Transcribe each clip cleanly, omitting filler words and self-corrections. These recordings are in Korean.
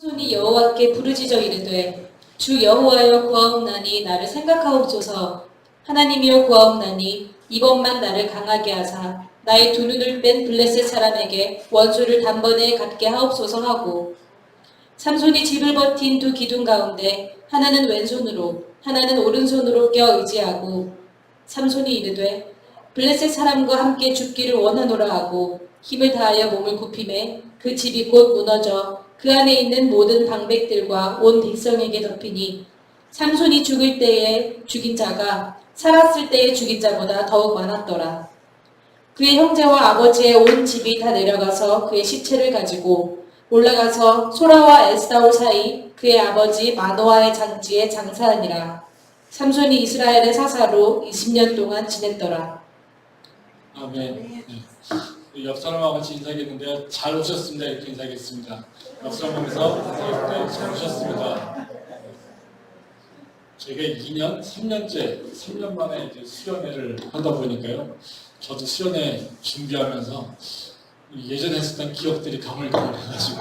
손이 여호와께 부르짖어 이르되 주 여호와여 구하옵나니 나를 생각하옵소서. 하나님이여 구하옵나니 이번만 나를 강하게 하사 나의 두 눈을 뺀 블레셋 사람에게 원수를 단번에 갚게 하옵소서 하고, 삼손이 집을 버틴 두 기둥 가운데 하나는 왼손으로 하나는 오른손으로 껴 의지하고, 삼손이 이르되 블레셋 사람과 함께 죽기를 원하노라 하고 힘을 다하여 몸을 굽히매 그 집이 곧 무너져 그 안에 있는 모든 방백들과 온 백성에게 덮이니, 삼손이 죽을 때에 죽인 자가 살았을 때에 죽인 자보다 더욱 많았더라. 그의 형제와 아버지의 온 집이 다 내려가서 그의 시체를 가지고 올라가서 소라와 에스다올 사이 그의 아버지 마노아의 장지에 장사하니라. 삼손이 이스라엘의 사사로 20년 동안 지냈더라. 아멘. 네. 옆 사람하고 같이 인사하겠는데요. 잘 오셨습니다. 이렇게 인사하겠습니다. 옆 사람하면서 인사할 때 잘 오셨습니다. 저희가 2년, 3년째, 3년 만에 이제 수련회를 하다 보니까요. 저도 수련회 준비하면서 예전에 했었던 기억들이 가물가물해가지고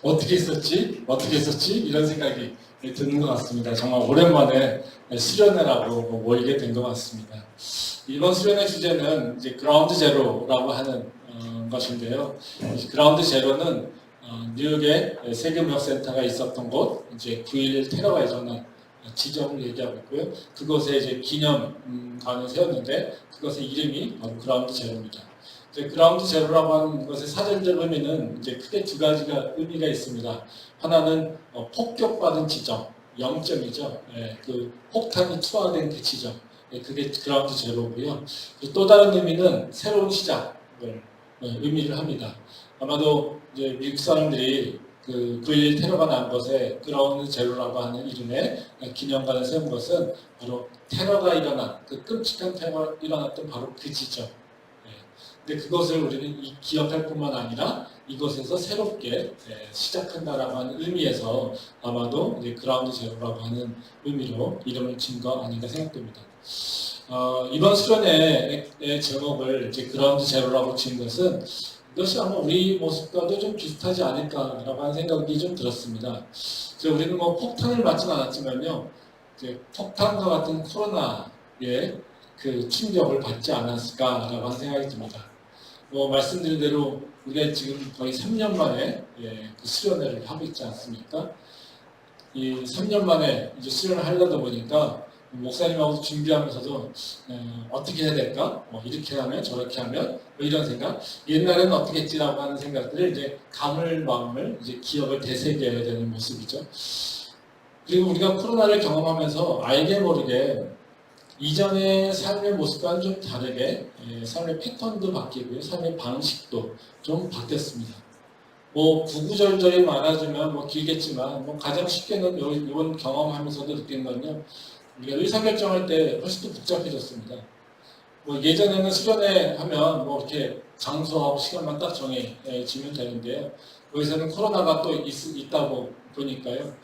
어떻게 했었지? 이런 생각이 드는 것 같습니다. 정말 오랜만에 수련회라고 모이게 된 것 같습니다. 이번 수련회 주제는 이제 그라운드 제로라고 하는 것인데요. 그라운드 제로는 뉴욕에 세계무역센터가 있었던 곳, 이제 9.11 테러가 일어난 지점을 얘기하고 있고요. 그곳에 이제 기념관을 세웠는데 그것의 이름이 바로 그라운드 제로입니다. 이제 그라운드 제로라고 하는 것의 사전적 의미는 이제 크게 두 가지가 의미가 있습니다. 하나는 폭격받은 지점, 0점이죠. 그 폭탄이 투하된 그 지점. 그게 그라운드 제로고요. 또 다른 의미는 새로운 시작을 의미를 합니다. 아마도 이제 미국 사람들이 그 9.11 테러가 난 것에 그라운드 제로라고 하는 이름의 기념관을 세운 것은 바로 테러가 일어난, 그 끔찍한 테러가 일어났던 바로 그 지점. 근데 그것을 우리는 기억할 뿐만 아니라 이곳에서 새롭게 시작한다라고 하는 의미에서 아마도 이제 그라운드 제로라고 하는 의미로 이름을 진 거 아닌가 생각됩니다. 이번 수련회의 제목을 이제 그라운드 제로라고 지은 것은 이것이 아마 우리 모습과도 좀 비슷하지 않을까라고 하는 생각이 좀 들었습니다. 우리는 뭐 폭탄을 맞진 않았지만요, 이제 폭탄과 같은 코로나의 그 충격을 받지 않았을까라고 하는 생각이 듭니다. 말씀드린 대로 우리가 지금 거의 3년 만에 그 수련회를 하고 있지 않습니까? 이 3년 만에 이제 수련을 하려다 보니까 목사님하고 준비하면서도 어떻게 해야 될까? 이렇게 하면 저렇게 하면 이런 생각. 옛날에는 어떻게 했지라고 하는 생각들을 이제 마음을 이제 기억을 되새겨야 되는 모습이죠. 그리고 우리가 코로나를 경험하면서 알게 모르게 이전의 삶의 모습과는 좀 다르게 삶의 패턴도 바뀌고요, 삶의 방식도 좀 바뀌었습니다. 구구절절히 말하자면 길겠지만 가장 쉽게는 이번 경험하면서도 느낀 건요. 우리가 의사결정할 때 훨씬 더 복잡해졌습니다. 예전에는 수련회 하면 이렇게 장소하고 시간만 딱 정해지면 되는데요. 여기서는 코로나가 또 있다고 보니까요.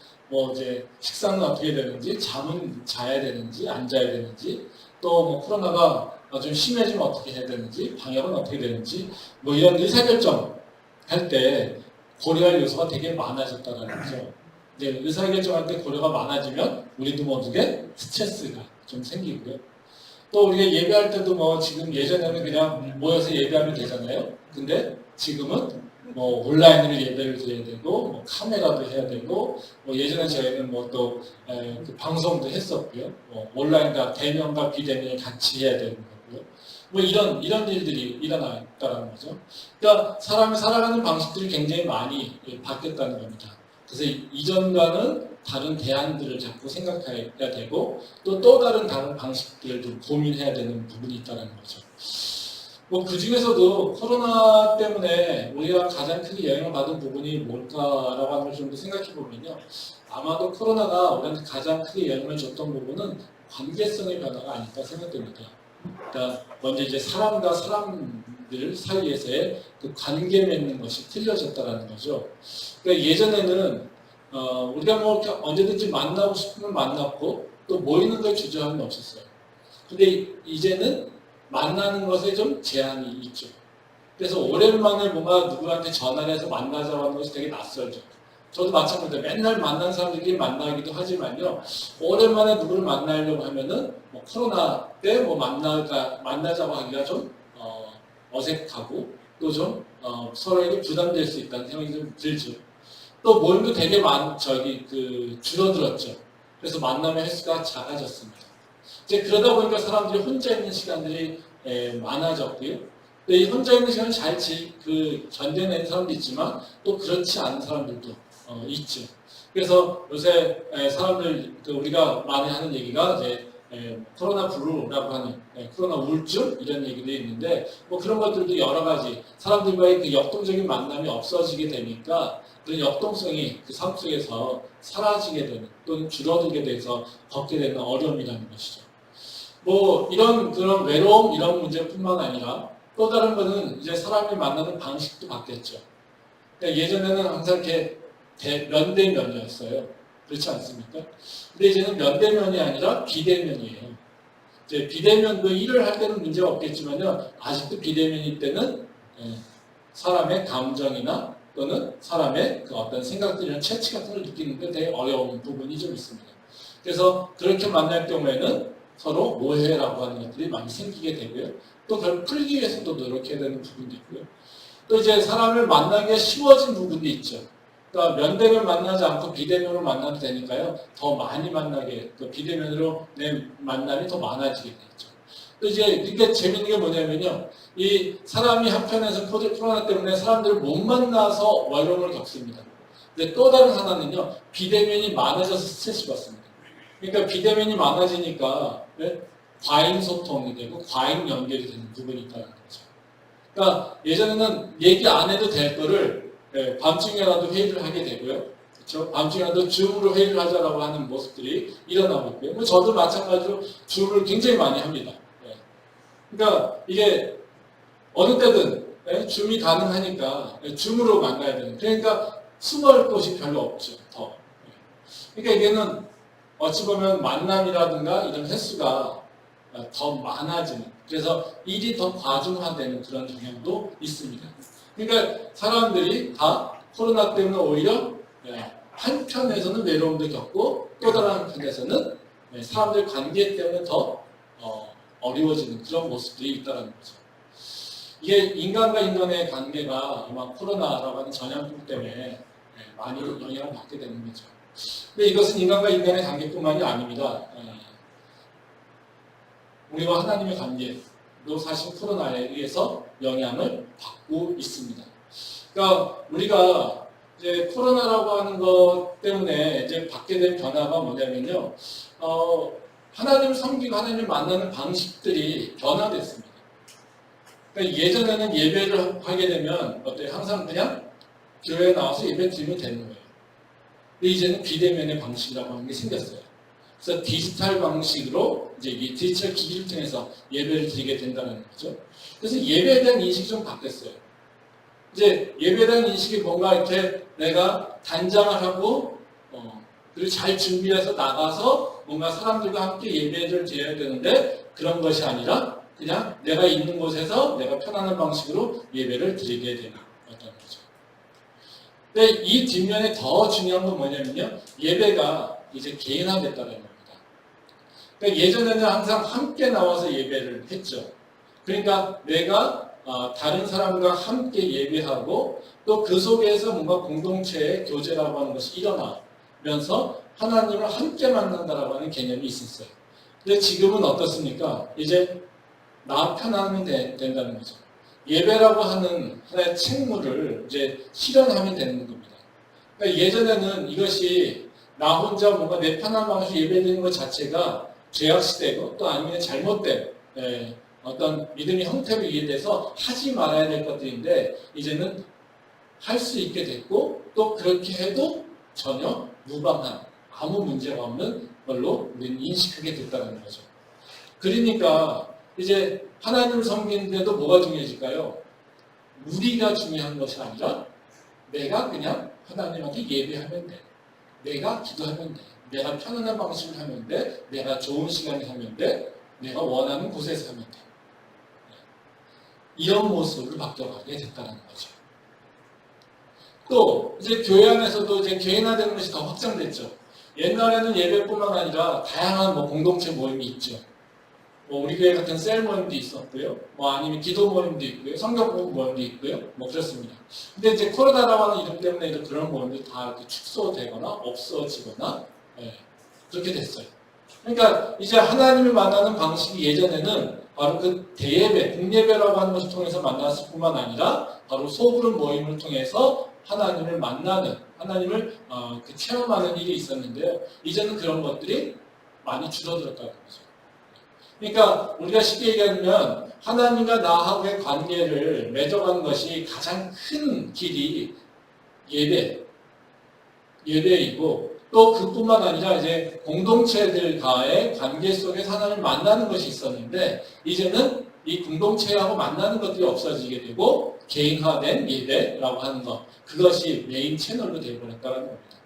이제 식사는 어떻게 되는지, 잠은 자야 되는지, 안 자야 되는지, 또 코로나가 좀 심해지면 어떻게 해야 되는지, 방역은 어떻게 되는지, 이런 의사결정 할 때 고려할 요소가 되게 많아졌다는 거죠. 이제 의사결정할 때 고려가 많아지면 우리도 모두게 스트레스가 좀 생기고요. 또 우리가 예배할 때도 지금 예전에는 그냥 모여서 예배하면 되잖아요. 근데 지금은 온라인으로 예배를 드려야 되고 카메라도 해야 되고 예전에 저희는 또 그 방송도 했었고요. 온라인과 대면과 비대면을 같이 해야 되는 거고요. 이런 일들이 일어났다는 거죠. 그러니까 사람이 살아가는 방식들이 굉장히 많이 바뀌었다는 겁니다. 그래서 이전과는 다른 대안들을 자꾸 생각해야 되고 또 다른 방식들도 고민해야 되는 부분이 있다는 거죠. 그 중에서도 코로나 때문에 우리가 가장 크게 영향을 받은 부분이 뭘까라고 하는 걸 좀 더 생각해 보면요. 아마도 코로나가 우리한테 가장 크게 영향을 줬던 부분은 관계성의 변화가 아닐까 생각됩니다. 그러니까 먼저 이제 사람과 사람들 사이에서의 그 관계 맺는 것이 틀려졌다는 거죠. 그러니까 예전에는 우리가 이렇게 언제든지 만나고 싶으면 만났고 또 모이는 걸 주저함이 없었어요. 근데 이제는 만나는 것에 좀 제한이 있죠. 그래서 오랜만에 누구한테 전화를 해서 만나자고 하는 것이 되게 낯설죠. 저도 마찬가지로 맨날 만난 사람들끼리 만나기도 하지만요. 오랜만에 누구를 만나려고 하면은 뭐 코로나 때 뭐 만나자고 하기가 좀 어색하고 또 좀 서로에게 부담될 수 있다는 생각이 좀 들죠. 또 모임도 되게 줄어들었죠. 그래서 만남의 횟수가 작아졌습니다. 이제 그러다 보니까 사람들이 혼자 있는 시간들이 많아졌고요. 근데 이 혼자 있는 시간을 잘 견뎌내는 사람도 있지만 또 그렇지 않은 사람들도 있죠. 그래서 요새 사람들 우리가 많이 하는 얘기가 이제 코로나 블루라고 하는 코로나 우울증 이런 얘기도 있는데 뭐 그런 것들도 여러 가지 사람들과의 그 역동적인 만남이 없어지게 되니까 그런 역동성이 그 삶 속에서 사라지게 되는 또는 줄어들게 돼서 겪게 되는 어려움이라는 것이죠. 뭐 이런 그런 외로움 이런 문제뿐만 아니라 또 다른 거는 이제 사람이 만나는 방식도 바뀌었죠. 그러니까 예전에는 항상 이렇게 면대면이었어요. 그렇지 않습니까? 근데 이제는 면대면이 아니라 비대면이에요. 이제 비대면도 일을 할 때는 문제가 없겠지만요. 아직도 비대면일 때는 사람의 감정이나 또는 사람의 그 어떤 생각들이나 체취 같은 걸 느끼는 데 되게 어려운 부분이 좀 있습니다. 그래서 그렇게 만날 경우에는 서로 모해라고 하는 것들이 많이 생기게 되고요. 또 그걸 풀기 위해서도 노력해야 되는 부분도 있고요. 또 이제 사람을 만나기가 쉬워진 부분도 있죠. 그러니까 면대면 만나지 않고 비대면으로 만나도 되니까요. 더 많이 만나게, 비대면으로 내 만남이 더 많아지게 되죠. 또 이제 이게 재밌는 게 뭐냐면요. 이 사람이 한편에서 코로나 때문에 사람들을 못 만나서 외로움을 겪습니다. 근데 또 다른 하나는요. 비대면이 많아져서 스트레스 받습니다. 그러니까 비대면이 많아지니까 과잉 소통이 되고 과잉 연결이 되는 부분이 있다는 거죠. 그러니까 예전에는 얘기 안 해도 될 거를 밤중에라도 회의를 하게 되고요. 그렇죠? 밤중에라도 줌으로 회의를 하자라고 하는 모습들이 일어나고 있고요. 뭐 저도 마찬가지로 줌을 굉장히 많이 합니다. 그러니까 이게 어느 때든 줌이 가능하니까 줌으로 만나야 되는. 그러니까 숨을 곳이 별로 없죠. 더. 그러니까 이게는 어찌 보면 만남이라든가 이런 횟수가 더 많아지는, 그래서 일이 더 과중화되는 그런 경향도 있습니다. 그러니까 사람들이 다 코로나 때문에 오히려 한편에서는 외로움도 겪고 또 다른 한편에서는 사람들 관계 때문에 더 어려워지는 그런 모습들이 있다는 거죠. 이게 인간과 인간의 관계가 아마 코로나라고 하는 전염병 때문에 많이 영향을 받게 되는 거죠. 근데 이것은 인간과 인간의 관계뿐만이 아닙니다. 우리와 하나님의 관계도 사실 코로나에 의해서 영향을 받고 있습니다. 그러니까 우리가 이제 코로나라고 하는 것 때문에 이제 받게 된 변화가 뭐냐면요. 하나님을 섬기고 하나님을 만나는 방식들이 변화됐습니다. 그러니까 예전에는 예배를 하게 되면 어때요? 항상 그냥 교회에 나와서 예배 드리면 되는 거예요. 근데 이제는 비대면의 방식이라고 하는 게 생겼어요. 그래서 디지털 방식으로 이제 이 디지털 기기를 통해서 예배를 드리게 된다는 거죠. 그래서 예배에 대한 인식이 좀 바뀌었어요. 이제 예배에 대한 인식이 뭔가 이렇게 내가 단장을 하고 그리고 잘 준비해서 나가서 뭔가 사람들과 함께 예배를 드려야 되는데 그런 것이 아니라 그냥 내가 있는 곳에서 내가 편안한 방식으로 예배를 드리게 되는 어떤 거죠. 근데 이 뒷면에 더 중요한 건 뭐냐면요. 예배가 이제 개인화됐다는 겁니다. 그러니까 예전에는 항상 함께 나와서 예배를 했죠. 그러니까 내가 다른 사람과 함께 예배하고 또 그 속에서 뭔가 공동체의 교제라고 하는 것이 일어나면서 하나님을 함께 만난다라고 하는 개념이 있었어요. 근데 지금은 어떻습니까? 이제 나 편하면 된다는 거죠. 예배라고 하는 하나의 책무를 이제 실현하면 되는 겁니다. 그러니까 예전에는 이것이 나 혼자 뭔가 내 편한 방식으로 예배드리는 것 자체가 죄악시되고 또 아니면 잘못된 어떤 믿음의 형태로 이해돼서 하지 말아야 될 것들인데 이제는 할 수 있게 됐고 또 그렇게 해도 전혀 무방한 아무 문제가 없는 걸로 우리는 인식하게 됐다는 거죠. 그러니까 이제 하나님을 섬기는데도 뭐가 중요해질까요? 우리가 중요한 것이 아니라 내가 그냥 하나님한테 예배하면 돼. 내가 기도하면 돼. 내가 편안한 방식으로 하면 돼. 내가 좋은 시간에 하면 돼. 내가 원하는 곳에서 하면 돼. 이런 모습으로 바뀌어가게 됐다는 거죠. 또 이제 교회 안에서도 이제 개인화되는 것이 더 확장됐죠. 옛날에는 예배뿐만 아니라 다양한 뭐 공동체 모임이 있죠. 뭐 우리 교회 같은 셀 모임도 있었고요. 뭐 아니면 기도 모임도 있고요. 성경 공부 모임도 있고요. 뭐 그렇습니다. 근데 이제 코로나라고 하는 이름 때문에 이제 그런 모임들이 다 이렇게 축소되거나 없어지거나 그렇게 됐어요. 그러니까 이제 하나님을 만나는 방식이 예전에는 바로 그 대예배, 공예배라고 하는 것을 통해서 만났을 뿐만 아니라 바로 소그룹 모임을 통해서 하나님을 만나는, 하나님을 체험하는 일이 있었는데요. 이제는 그런 것들이 많이 줄어들었다는 거죠. 그러니까 우리가 쉽게 얘기하면 하나님과 나하고의 관계를 맺어가는 것이 가장 큰 길이 예배이고 또 그뿐만 아니라 이제 공동체들과의 관계 속에서 하나님을 만나는 것이 있었는데 이제는 이 공동체하고 만나는 것들이 없어지게 되고 개인화된 예배라고 하는 것 그것이 메인 채널로 되어버렸다는 겁니다.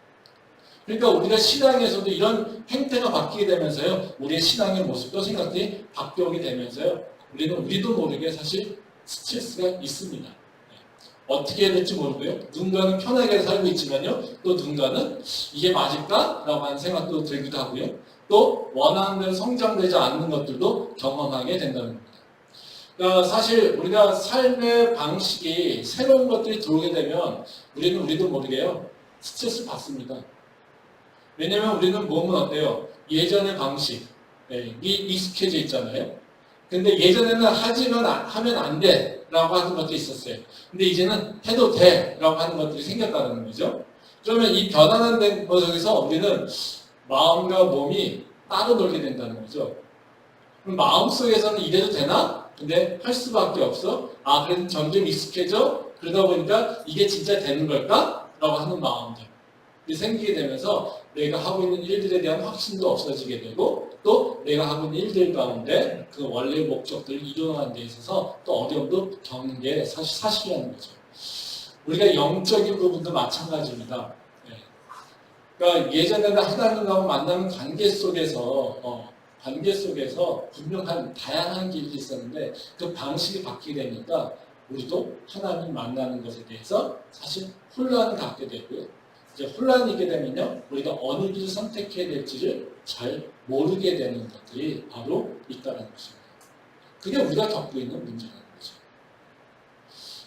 그러니까 우리가 신앙에서도 이런 행태가 바뀌게 되면서요. 우리의 신앙의 모습도 생각이 바뀌게 되면서요. 우리도 모르게 사실 스트레스가 있습니다. 어떻게 해야 될지 모르고요. 누군가는 편하게 살고 있지만요. 또 누군가는 이게 맞을까? 라고 하는 생각도 들기도 하고요. 또 원하는 대로 성장되지 않는 것들도 경험하게 된다는 겁니다. 그러니까 사실 우리가 삶의 방식이 새로운 것들이 들어오게 되면 우리도 모르게요. 스트레스를 받습니다. 왜냐면 우리는 몸은 어때요? 예전의 방식이 익숙해져 있잖아요. 근데 예전에는 하면 안 돼 라고 하는 것도 있었어요. 근데 이제는 해도 돼 라고 하는 것들이 생겼다는 거죠. 그러면 이 변화된 것 속에서 우리는 마음과 몸이 따로 놀게 된다는 거죠. 그럼 마음속에서는 이래도 되나? 근데 할 수밖에 없어. 그래도 점점 익숙해져. 그러다 보니까 이게 진짜 되는 걸까? 라고 하는 마음들이 생기게 되면서 내가 하고 있는 일들에 대한 확신도 없어지게 되고 또 내가 하고 있는 일들 가운데 그 원래 목적들을 이루어가는 데 있어서 또 어려움도 겪는 게 사실이라는 거죠. 우리가 영적인 부분도 마찬가지입니다. 그러니까 예전에는 하나님과 만나는 관계 속에서 분명한 다양한 길이 있었는데 그 방식이 바뀌게 되니까 우리도 하나님 만나는 것에 대해서 사실 혼란을 갖게 되고요. 이제 혼란이 있게 되면요, 우리가 어느 길을 선택해야 될지를 잘 모르게 되는 것들이 바로 있다는 것입니다. 그게 우리가 겪고 있는 문제라는 거죠.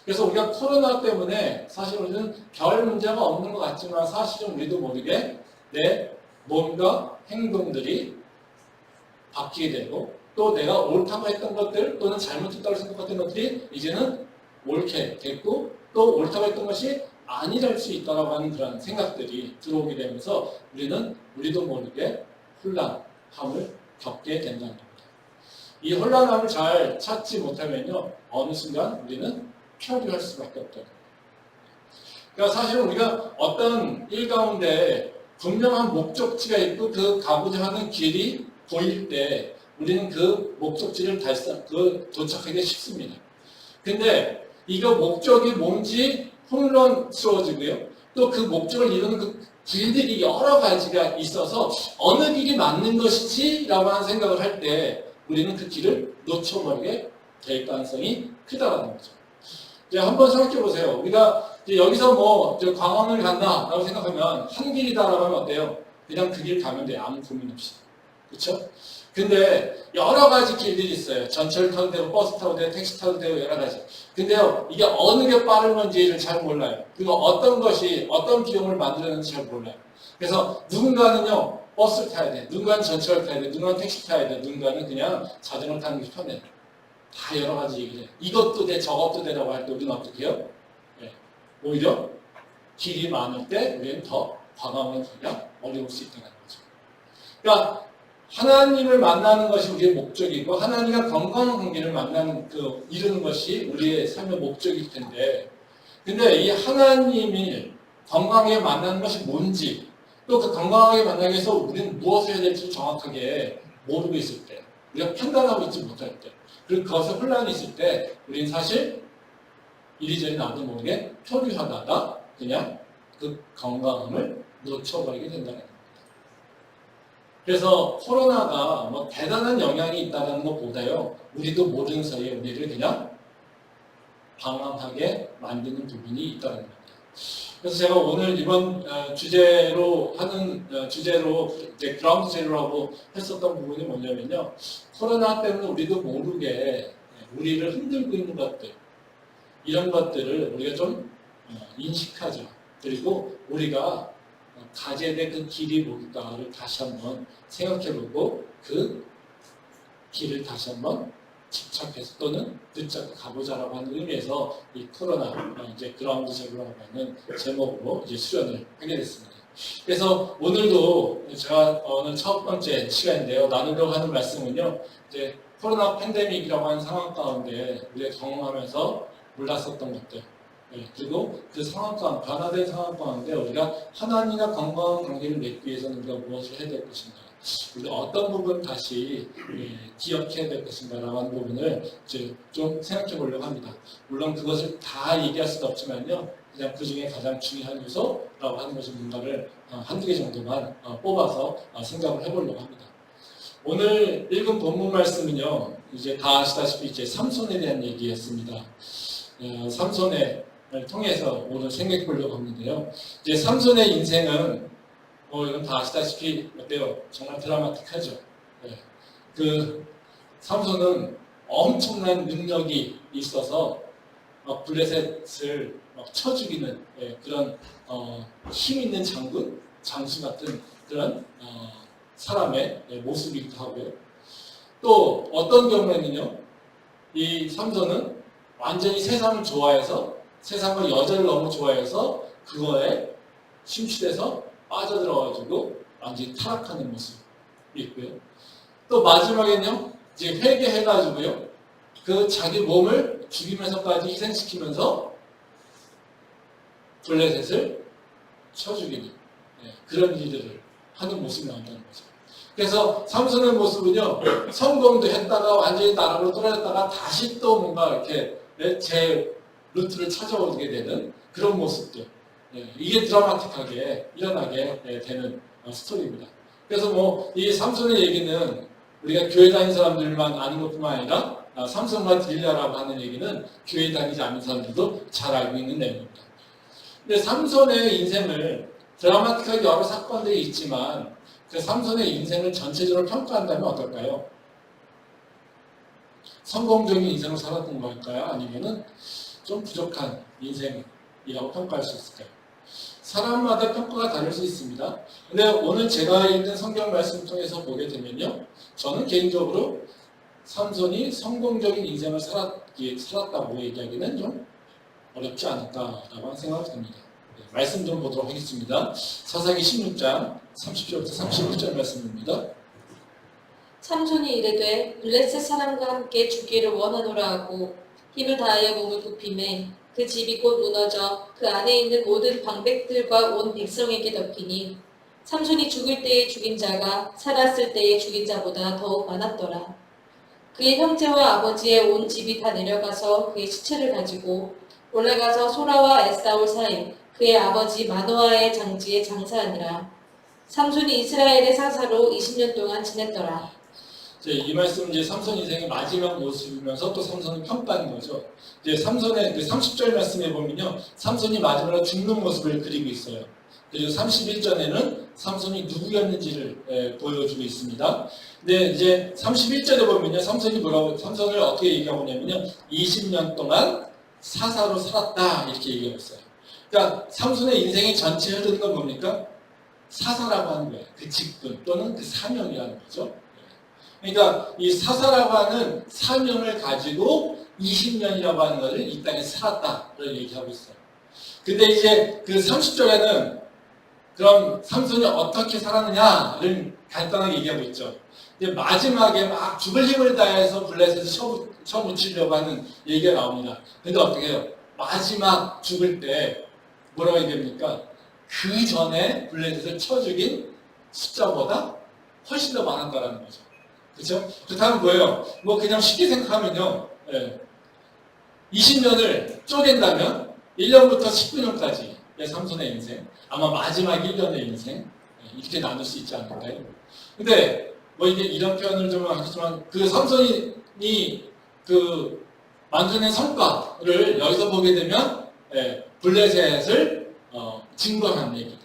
그래서 우리가 코로나 때문에 사실 우리는 별 문제가 없는 것 같지만 사실은 우리도 모르게 내 몸과 행동들이 바뀌게 되고 또 내가 옳다고 했던 것들 또는 잘못했다고 생각했던 것들이 이제는 옳게 됐고 또 옳다고 했던 것이 아니랄 수 있다고 하는 그런 생각들이 들어오게 되면서 우리도 모르게 혼란함을 겪게 된다는 겁니다. 이 혼란함을 잘 찾지 못하면요, 어느 순간 우리는 표류할 수밖에 없다는 겁니다. 그러니까 사실 우리가 어떤 일 가운데 분명한 목적지가 있고 그 가고자 하는 길이 보일 때 우리는 그 목적지를 도착하기 쉽습니다. 근데 이거 목적이 뭔지 혼란스러워지고요. 또 그 목적을 이루는 그 길들이 여러 가지가 있어서 어느 길이 맞는 것이지 라고 하는 생각을 할 때 우리는 그 길을 놓쳐버리게 될 가능성이 크다는 거죠. 이제 한번 생각해 보세요. 우리가 이제 여기서 뭐 광화문을 간다 라고 생각하면 한 길이다라고 하면 어때요? 그냥 그 길 가면 돼요. 아무 고민 없이. 그렇죠? 근데 여러 가지 길들이 있어요. 전철 타도 되고 버스 타도 되고 택시 타도 되고 여러 가지. 근데요, 이게 어느 게 빠른 건지를 잘 몰라요. 그리고 어떤 것이 어떤 비용을 만들었는지 잘 몰라요. 그래서 누군가는요 버스를 타야 돼, 누군가는 전철을 타야 돼, 누군가는 택시 타야 돼, 누군가는 그냥 자전거 타는 게 편해. 다 여러 가지 얘기를 해요. 이것도 돼, 저것도 되라고 할 때 우리는 어떻게 해요? 오히려 길이 많을 때 우리는 더 관광을 가기가 어려울 수 있다는 거죠. 그러니까 하나님을 만나는 것이 우리의 목적이고 하나님과 건강한 관계를 이루는 것이 우리의 삶의 목적일 텐데, 근데 이 하나님이 건강하게 만나는 것이 뭔지 또 그 건강하게 만나기 위해서 우리는 무엇을 해야 될지 정확하게 모르고 있을 때, 우리가 판단하고 있지 못할 때, 그리고 그것에 혼란이 있을 때 우리는 사실 이리저리 나도 모르게 표류하다가 그냥 그 건강함을 놓쳐버리게 된다는 거예요. 그래서 코로나가 뭐 대단한 영향이 있다는 것보다요, 우리도 모르는 사이에 우리를 그냥 방황하게 만드는 부분이 있다는 겁니다. 그래서 제가 오늘 이번 주제로 이제 그라운드 제로라고 했었던 부분이 뭐냐면요. 코로나 때문에 우리도 모르게 우리를 흔들고 있는 것들, 이런 것들을 우리가 좀 인식하죠. 그리고 우리가 가져야 될 그 길이 뭘까를 다시 한번 생각해보고 그 길을 다시 한번 집착해서 또는 붙잡고 가보자라고 하는 의미에서 이 코로나 이제 그라운드 제로라고 하는 제목으로 이제 수련을 하게 됐습니다. 그래서 오늘도 제가 오늘 첫 번째 시간인데요. 나누려고 하는 말씀은요. 이제 코로나 팬데믹이라고 하는 상황 가운데 우리가 경험하면서 몰랐었던 것들, 그리고 그 상황 가운데, 변화된 상황 가운데 우리가 하나님과 건강한 관계를 맺기 위해서는 우리가 무엇을 해야 될 것인가, 우리가 어떤 부분 다시 기억해야 될 것인가라고 하는 부분을 이제 좀 생각해 보려고 합니다. 물론 그것을 다 얘기할 수는 없지만요. 그냥 그 중에 가장 중요한 요소라고 하는 것을 뭔가를 한두 개 정도만 뽑아서 생각을 해보려고 합니다. 오늘 읽은 본문 말씀은요, 이제 다 아시다시피 이제 삼손에 대한 얘기였습니다. 삼손을 통해서 오늘 생각해 보려고 하는데요. 이제 삼손의 인생은 이건 다 아시다시피 어때요? 정말 드라마틱하죠. 그 삼손은 엄청난 능력이 있어서 블레셋을 쳐 죽이는 그런 힘 있는 장수 같은 그런 사람의 모습이기도 하고요. 또 어떤 경우에는요, 이 삼손은 완전히 세상을 좋아해서 세상과 여자를 너무 좋아해서 그거에 심취돼서 빠져들어가지고 완전히 타락하는 모습이 있고요. 또 마지막에는요, 이제 회개해가지고요, 그 자기 몸을 죽이면서까지 희생시키면서 블레셋을 쳐 죽이는 그런 일들을 하는 모습이 나온다는 거죠. 그래서 삼손의 모습은요, 성공도 했다가 완전히 나락으로 떨어졌다가 다시 또 뭔가 이렇게 제 루트를 찾아오게 되는 그런 모습들. 이게 드라마틱하게 일어나게 되는 스토리입니다. 그래서 이 삼손의 얘기는 우리가 교회 다니는 사람들만 아는 것뿐만 아니라 삼손과 딜라라고 하는 얘기는 교회 다니지 않는 사람들도 잘 알고 있는 내용입니다. 근데 삼손의 인생을 드라마틱하게 여러 사건들이 있지만 그 삼손의 인생을 전체적으로 평가한다면 어떨까요? 성공적인 인생을 살았던 걸까요? 아니면은 좀 부족한 인생이라고 평가할 수 있을까요? 사람마다 평가가 다를 수 있습니다. 근데 오늘 제가 읽는 성경 말씀을 통해서 보게 되면요, 저는 개인적으로 삼손이 성공적인 인생을 살았다고 얘기하기는 좀 어렵지 않을까라고 생각이 듭니다. 말씀 좀 보도록 하겠습니다. 사사기 16장 30절부터 31절 말씀입니다. 삼손이 이르되 블레셋 사람과 함께 죽기를 원하노라 하고 힘을 다하여 몸을 굽히매 그 집이 곧 무너져 그 안에 있는 모든 방백들과 온 백성에게 덮이니 삼손이 죽을 때에 죽인 자가 살았을 때에 죽인 자보다 더욱 많았더라. 그의 형제와 아버지의 온 집이 다 내려가서 그의 시체를 가지고 올라가서 소라와 에사올 사이 그의 아버지 마노아의 장지에 장사하니라. 삼손이 이스라엘의 사사로 20년 동안 지냈더라. 이 말씀은 이제 삼손 인생의 마지막 모습이면서 또 삼손을 평가하는 거죠. 이제 삼손의 그 30절 말씀에 보면요, 삼손이 마지막으로 죽는 모습을 그리고 있어요. 그리고 31절에는 삼손이 누구였는지를 보여주고 있습니다. 근데 이제 31절에 보면요, 삼손을 어떻게 얘기하고 있냐면요, 20년 동안 사사로 살았다 이렇게 얘기하고 있어요. 그러니까 삼손의 인생의 전체 흐르는 건 뭡니까? 사사라고 하는 거예요. 그 직분 또는 그 사명이라는 거죠. 그러니까 이 사사라고 하는 사명을 가지고 20년이라고 하는 것을 이 땅에 살았다를 얘기하고 있어요. 근데 이제 그 30절에는 그럼 삼손이 어떻게 살았느냐를 간단하게 얘기하고 있죠. 이제 마지막에 막 죽을 힘을 다해서 블레셋을 쳐묻히려고 하는 얘기가 나옵니다. 근데 어떻게 해요? 마지막 죽을 때 뭐라고 얘기합니까? 그 전에 블레셋을 쳐 죽인 숫자보다 훨씬 더 많았다라는 거죠. 그렇죠? 그렇다면 뭐예요? 그냥 쉽게 생각하면요, 20년을 쪼갠다면 1년부터 19년까지 삼손의 인생, 아마 마지막 1년의 인생 이렇게 나눌 수 있지 않을까요? 근데 이게 이런 표현을 좀 하겠지만 그 삼손이 그 만드는 성과를 여기서 보게 되면 블레셋을 증거한 얘기.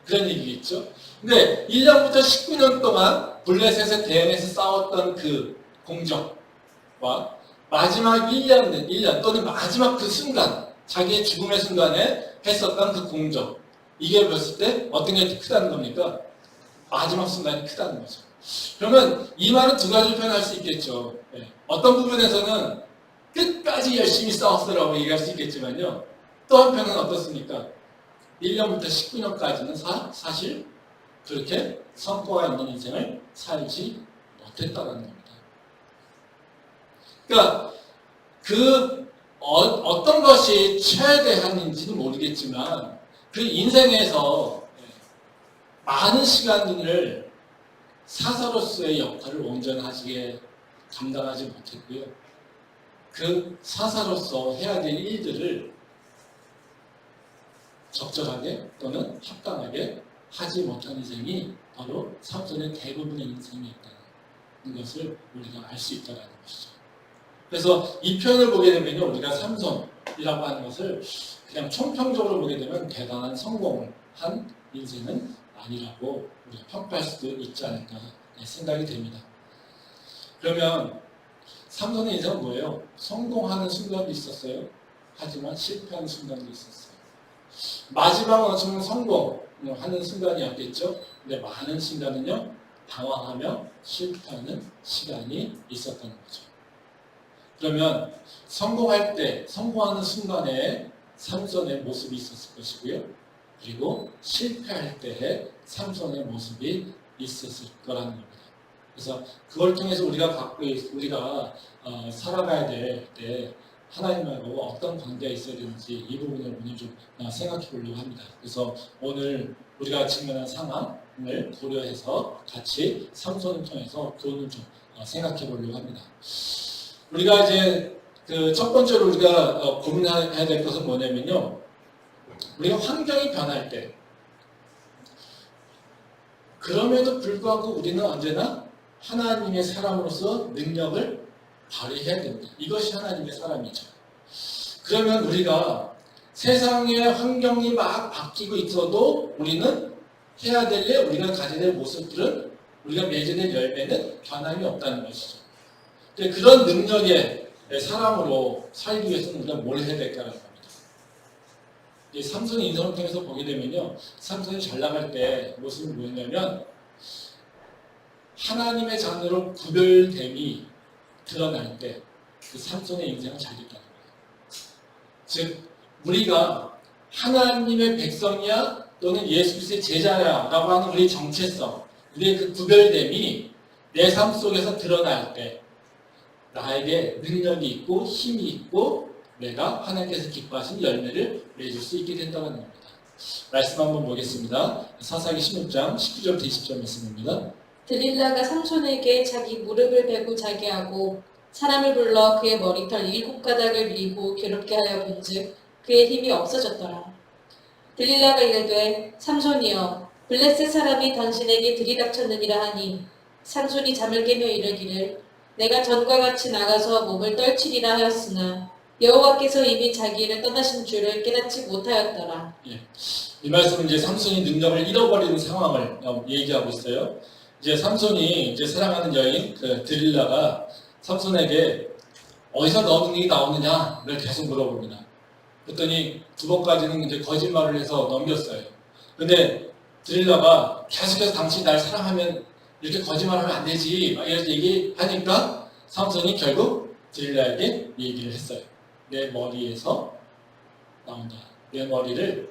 그런 얘기겠죠. 근데 1년부터 19년 동안 블레셋에 대응해서 싸웠던 그 공적과 마지막 1년 또는 마지막 그 순간, 자기의 죽음의 순간에 했었던 그 공적. 이게 봤을 때 어떤 게 크다는 겁니까? 마지막 순간이 크다는 거죠. 그러면 이 말은 두 가지로 표현할 수 있겠죠. 어떤 부분에서는 끝까지 열심히 싸웠으라고 얘기할 수 있겠지만요. 또 한편은 어떻습니까? 1년부터 19년까지는 사실 그렇게 성과가 있는 인생을 살지 못했다는 겁니다. 그러니까 어떤 것이 최대한인지는 모르겠지만 그 인생에서 많은 시간을 사사로서의 역할을 온전하게 감당하지 못했고요. 그 사사로서 해야 될 일들을 적절하게 또는 합당하게 하지 못한 인생이 바로 삼손의 대부분의 인생이었다는 것을 우리가 알 수 있다는 것이죠. 그래서 이 표현을 보게 되면요, 우리가 삼손이라고 하는 것을 그냥 총평적으로 보게 되면 대단한 성공을 한 인생은 아니라고 우리가 평가할 수도 있지 않을까 생각이 됩니다. 그러면 삼손의 인생은 뭐예요? 성공하는 순간도 있었어요. 하지만 실패하는 순간도 있었어요. 마지막은 어쩌면 성공하는 순간이었겠죠. 근데 많은 순간은요, 당황하며 실패하는 시간이 있었던 거죠. 그러면 성공하는 순간에 삼손의 모습이 있었을 것이고요. 그리고 실패할 때에 삼손의 모습이 있었을 거라는 겁니다. 그래서 그걸 통해서 우리가 살아가야 될 때 하나님하고 어떤 관계가 있어야 되는지 이 부분을 오늘 좀 생각해 보려고 합니다. 그래서 오늘 우리가 직면한 상황을 고려해서 같이 삼손을 통해서 교훈을 좀 생각해 보려고 합니다. 우리가 이제 그 첫 번째로 우리가 고민해야 될 것은 뭐냐면요. 우리가 환경이 변할 때 그럼에도 불구하고 우리는 언제나 하나님의 사람으로서 능력을 발휘해야 됩니다. 이것이 하나님의 사람이죠. 그러면 우리가 세상의 환경이 막 바뀌고 있어도 우리는 해야 될 일, 우리가 가져야 될 모습들은 우리가 맺어야 될 열매는 변함이 없다는 것이죠. 그런 능력의 사람으로 살기 위해서는 우리가 뭘 해야 될까라는 겁니다. 삼손의 인생을 통해서 보게 되면요, 삼손이 잘 나갈 때 모습이 뭐였냐면 하나님의 자녀로 구별됨이 드러날 때 그 삼손의 인생은 잘 됐다는 거예요. 즉 우리가 하나님의 백성이야 또는 예수 그리스도의 제자야 라고 하는 우리의 정체성, 우리의 그 구별됨이 내 삶 속에서 드러날 때 나에게 능력이 있고 힘이 있고 내가 하나님께서 기뻐하신 열매를 맺을 수 있게 된다는 겁니다. 말씀 한번 보겠습니다. 사사기 16장 19절부터 20절 말씀입니다. 들릴라가 삼손에게 자기 무릎을 베고 자게 하고 사람을 불러 그의 머리털 7가닥을 밀고 괴롭게 하여 본즉 그의 힘이 없어졌더라. 들릴라가 이르되 삼손이여 블레셋 사람이 당신에게 들이닥쳤느니라 하니 삼손이 잠을 깨며 이르기를 내가 전과 같이 나가서 몸을 떨치리라 하였으나 여호와께서 이미 자기를 떠나신 줄을 깨닫지 못하였더라. 이 말씀은 이제 삼손이 능력을 잃어버리는 상황을 얘기하고 있어요. 이제 삼손이 이제 사랑하는 여인 그 들릴라가 삼손에게 어디서 너 능력이 나오느냐를 계속 물어봅니다. 그랬더니 2번까지는 이제 거짓말을 해서 넘겼어요. 근데 들릴라가 계속해서 당신이 날 사랑하면 이렇게 거짓말하면 안 되지 막 이렇게 얘기하니까 삼손이 결국 들릴라에게 얘기를 했어요. 내 머리에서 나온다. 내 머리를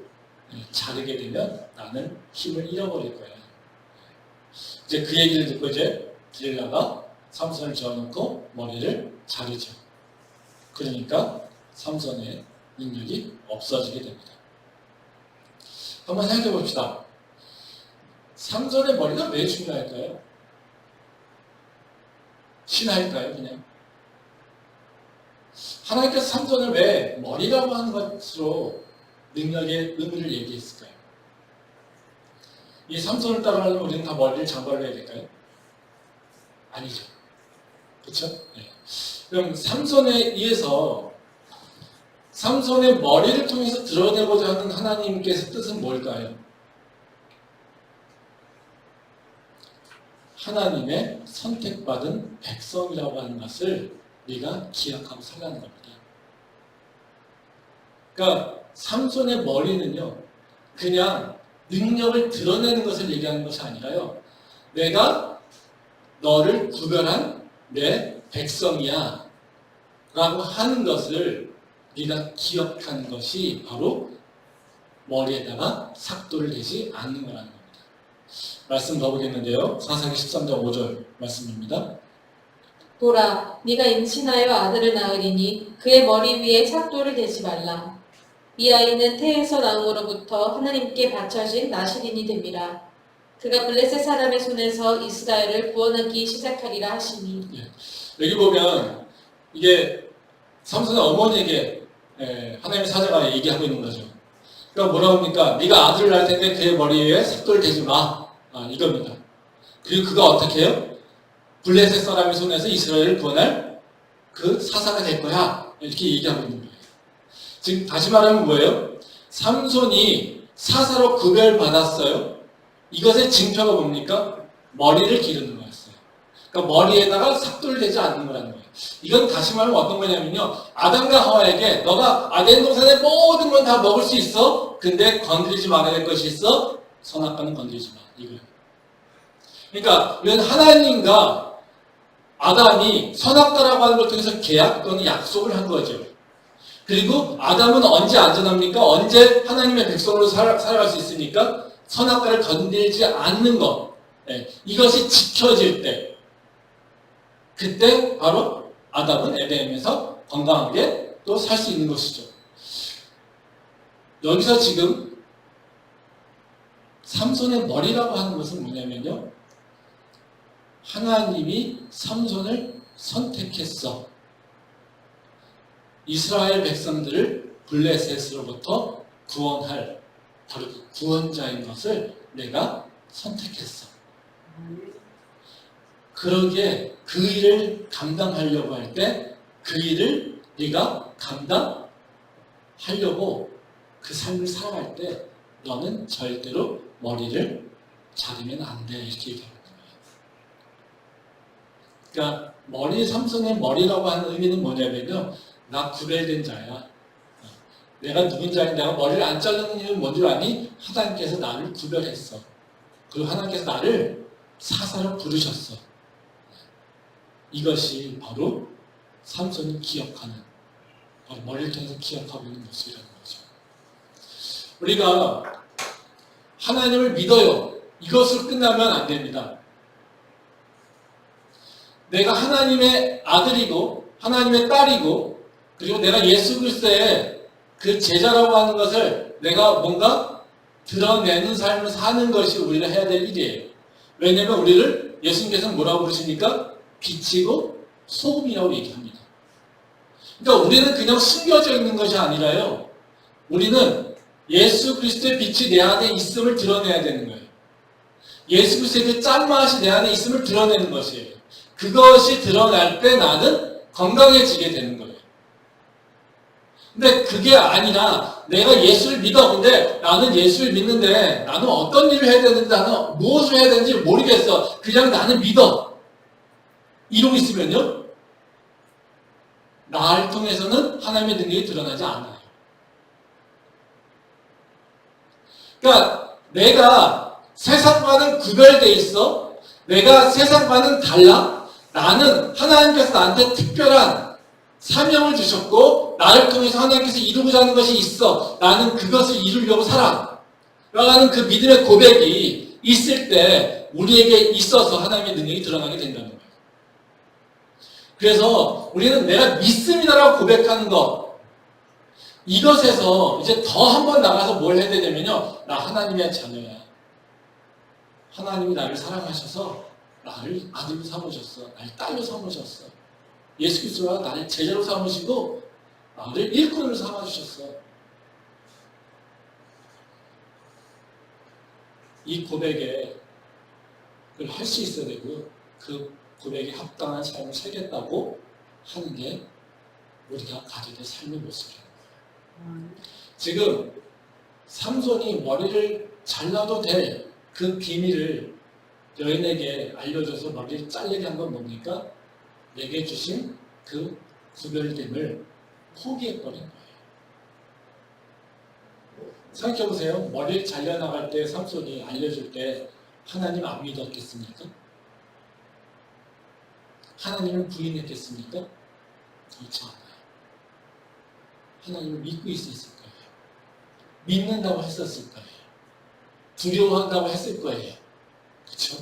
자르게 되면 나는 힘을 잃어버릴 거야. 이제 그 얘기를 듣고 이제 들릴라가 삼손을 저어놓고 머리를 자르죠. 그러니까 삼손의 능력이 없어지게 됩니다. 한번 생각해 봅시다. 삼손의 머리가 왜 중요할까요? 신할까요, 그냥? 하나님께서 삼손을 왜 머리라고 하는 것으로 능력의 의미를 얘기했을까요? 이 삼손을 따라가려면 우리는 다 머리를 장발로 해야 될까요? 아니죠. 그렇죠? 네. 그럼 삼손에 의해서 삼손의 머리를 통해서 드러내고자 하는 하나님께서 뜻은 뭘까요? 하나님의 선택받은 백성이라고 하는 것을 우리가 기억하고 살라는 겁니다. 그러니까 삼손의 머리는요, 그냥 능력을 드러내는 것을 얘기하는 것이 아니라요, 내가 너를 구별한 내 백성이야 라고 하는 것을 네가 기억하는 것이 바로 머리에다가 삭도를 대지 않는 거라는 겁니다. 말씀 더 보겠는데요. 사사기 13장 5절 말씀입니다. 보라, 네가 임신하여 아들을 낳으리니 그의 머리 위에 삭도를 대지 말라. 이 아이는 태에서 나음으로부터 하나님께 바쳐진 나실인이 됨이라. 그가 블레셋 사람의 손에서 이스라엘을 구원하기 시작하리라 하시니. 여기 보면 이게 삼손의 어머니에게 하나님의 사자가 얘기하고 있는 거죠. 그러니까 뭐라고 합니까? 네가 아들을 낳을 텐데 그의 머리에 삭도를 대지 마. 이겁니다. 그리고 그가 어떻게 해요? 블레셋 사람의 손에서 이스라엘을 구원할 그 사사가 될 거야. 이렇게 얘기하고 있는 거예요. 지금 다시 말하면 뭐예요? 삼손이 사사로 구별받았어요. 이것의 징표가 뭡니까? 머리를 기르는 거였어요. 그러니까 머리에다가 삭도를 대지 않는 거라는 거예요. 이건 다시 말하면 어떤 거냐면요, 아담과 하와에게 너가 아덴 동산의 모든 건 다 먹을 수 있어. 근데 건드리지 말아야 될 것이 있어. 선악과는 건드리지 마. 이거예요. 그러니까 이건 하나님과 아담이 선악과라고 하는 걸 통해서 계약 또는 약속을 한 거죠. 그리고 아담은 언제 안전합니까? 언제 하나님의 백성으로 살아갈 수 있습니까? 선악과를 건들지 않는 것. 이것이 지켜질 때, 그때 바로 아담은 에덴에서 건강하게 또 살 수 있는 것이죠. 여기서 지금 삼손의 머리라고 하는 것은 뭐냐면요, 하나님이 삼손을 선택했어. 이스라엘 백성들을 블레셋으로부터 구원할 바로 그 구원자인 것을 내가 선택했어. 그러기에 그 일을 감당하려고 할 때 그 일을 네가 감당하려고 그 삶을 살아갈 때 너는 절대로 머리를 자르면 안 돼. 이렇게 얘기합니다. 그러니까 삼손의 머리라고 하는 의미는 뭐냐면요, 나 구별된 자야. 내가 누군지 아니, 내가 머리를 안 자르는 이유는 뭔 줄 아니? 하나님께서 나를 구별했어. 그리고 하나님께서 나를 사사로 부르셨어. 이것이 바로 삼손이 기억하는, 바로 머리를 통해서 기억하고 있는 모습이라는 거죠. 우리가 하나님을 믿어요. 이것으로 끝나면 안 됩니다. 내가 하나님의 아들이고 하나님의 딸이고 그리고 내가 예수 그리스도의 그 제자라고 하는 것을 내가 뭔가 드러내는 삶을 사는 것이 우리가 해야 될 일이에요. 왜냐하면 우리를 예수님께서는 뭐라고 부르십니까? 빛이고 소금이라고 얘기합니다. 그러니까 우리는 그냥 숨겨져 있는 것이 아니라요, 우리는 예수 그리스도의 빛이 내 안에 있음을 드러내야 되는 거예요. 예수 그리스도의 그 짠맛이 내 안에 있음을 드러내는 것이에요. 그것이 드러날 때 나는 건강해지게 되는 거예요. 근데 그게 아니라 내가 예수를 믿어. 근데 나는 예수를 믿는데 나는 어떤 일을 해야 되는지, 나는 무엇을 해야 되는지 모르겠어. 그냥 나는 믿어. 이러고 있으면요, 나를 통해서는 하나님의 능력이 드러나지 않아요. 그러니까 내가 세상과는 구별되어 있어. 내가 세상과는 달라. 나는 하나님께서 나한테 특별한 사명을 주셨고 나를 통해서 하나님께서 이루고자 하는 것이 있어. 나는 그것을 이루려고 살아. 라는 그 믿음의 고백이 있을 때 우리에게 있어서 하나님의 능력이 드러나게 된다는 거예요. 그래서 우리는 내가 믿습니다라고 고백하는 것, 이것에서 이제 더 한 번 나가서 뭘 해야 되냐면요, 나 하나님의 자녀야. 하나님이 나를 사랑하셔서 나를 아들로 삼으셨어. 나를 딸로 삼으셨어. 예수 그리스도가 나를 제자로 삼으시고 나를 일꾼으로 삼아주셨어. 이 고백에 그걸 할 수 있어야 되고요. 그 고백에 합당한 삶을 살겠다고 하는 게 우리가 가져야 될 삶의 모습이에요. 지금 삼손이 머리를 잘라도 될 그 비밀을 여인에게 알려줘서 머리를 잘리게 한 건 뭡니까? 내게 주신 그 구별됨을 포기해버린 거예요. 생각해보세요. 머리를 잘려나갈 때 삼손이 알려줄 때 하나님 안 믿었겠습니까? 하나님을 부인했겠습니까? 그렇지 않아요. 하나님을 믿고 있었을 거예요. 믿는다고 했었을 거예요. 두려워한다고 했을 거예요. 그렇죠?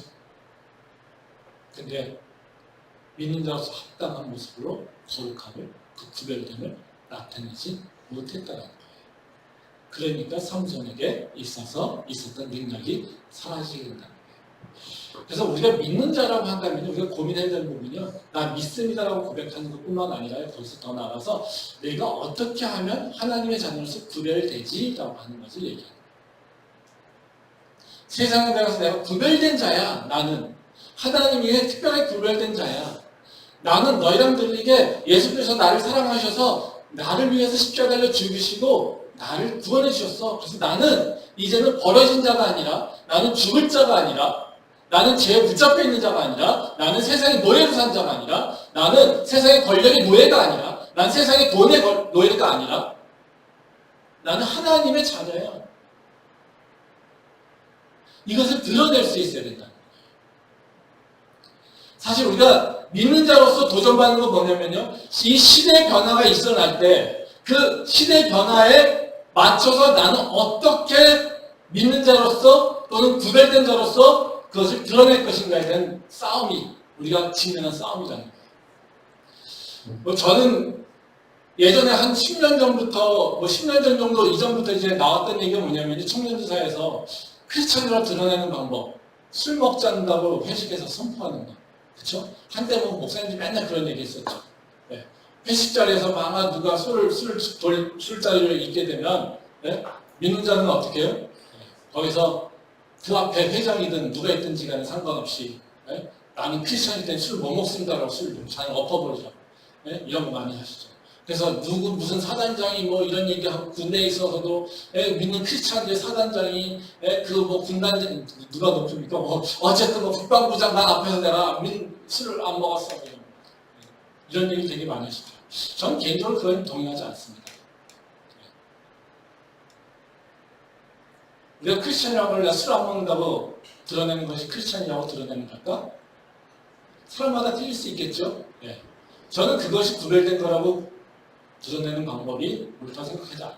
근데 믿는 자로서 합당한 모습으로 거룩함을, 그 구별됨을 나타내지 못했다는 거예요. 그러니까 삼손에게 있었던 능력이 사라지게 된다는 거예요. 그래서 우리가 믿는 자라고 한다면 우리가 고민해야 되는 부분이요. 나 믿습니다라고 고백하는 것뿐만 아니라 거기서 더 나아가서 내가 어떻게 하면 하나님의 자녀로서 구별되지라고 하는 것을 얘기합니다. 세상에 대해서 내가 구별된 자야. 나는 하나님에게 특별히 구별된 자야. 나는 너희랑 들리게 예수께서 나를 사랑하셔서 나를 위해서 십자가를 죽이시고 나를 구원해 주셨어. 그래서 나는 이제는 버려진 자가 아니라, 나는 죽을 자가 아니라, 나는 죄에 붙잡혀 있는 자가 아니라, 나는 세상의 노예로 산 자가 아니라, 나는 세상의 권력의 노예가 아니라, 나는 세상의 돈의 노예가 아니라, 나는 하나님의 자녀야. 이것을 드러낼 수 있어야 된다. 사실 우리가 믿는 자로서 도전받는 건 뭐냐면요. 이 시대의 변화가 일어날 때 그 시대의 변화에 맞춰서 나는 어떻게 믿는 자로서 또는 구별된 자로서 그것을 드러낼 것인가에 대한 싸움이 우리가 직면한 싸움이라는 거예요. 저는 예전에 한 10년 전부터 10년 전 정도 이전부터 이제 나왔던 얘기가 뭐냐면 청년주사에서 크리스천이라고 드러내는 방법, 술 먹지 않는다고 회식에서 선포하는 거. 그쵸? 한때 뭐 목사님들이 맨날 그런 얘기 했었죠. 네. 회식 자리에서 아마 누가 술자리를 있게 되면, 네? 믿는 자는 어떻게 해요? 네. 거기서 그 앞에 회장이든 누가 있든지 간에 상관없이, 네? 나는 크리스천일 땐 술 못 먹습니다라고 술 잘 엎어버리죠. 네? 이런 거 많이 하시죠. 그래서 무슨 사단장이 뭐 이런 얘기하고 군대에 있어서도 믿는 크리스찬들 사단장이 그 뭐 군단장 누가 높습니까? 뭐 어쨌든 뭐 국방부 장관 앞에서 내가 술을 안 먹었어. 이런 얘기 되게 많이 하시죠. 저는 개인적으로 그건 동의하지 않습니다. 우리가 크리스찬이라고 하면 술 안 먹는다고 드러내는 것이 크리스찬이라고 드러내는 걸까? 사람마다 틀릴 수 있겠죠. 네. 저는 그것이 구별된 거라고 드러내는 방법이 옳다고 생각하지 않아요.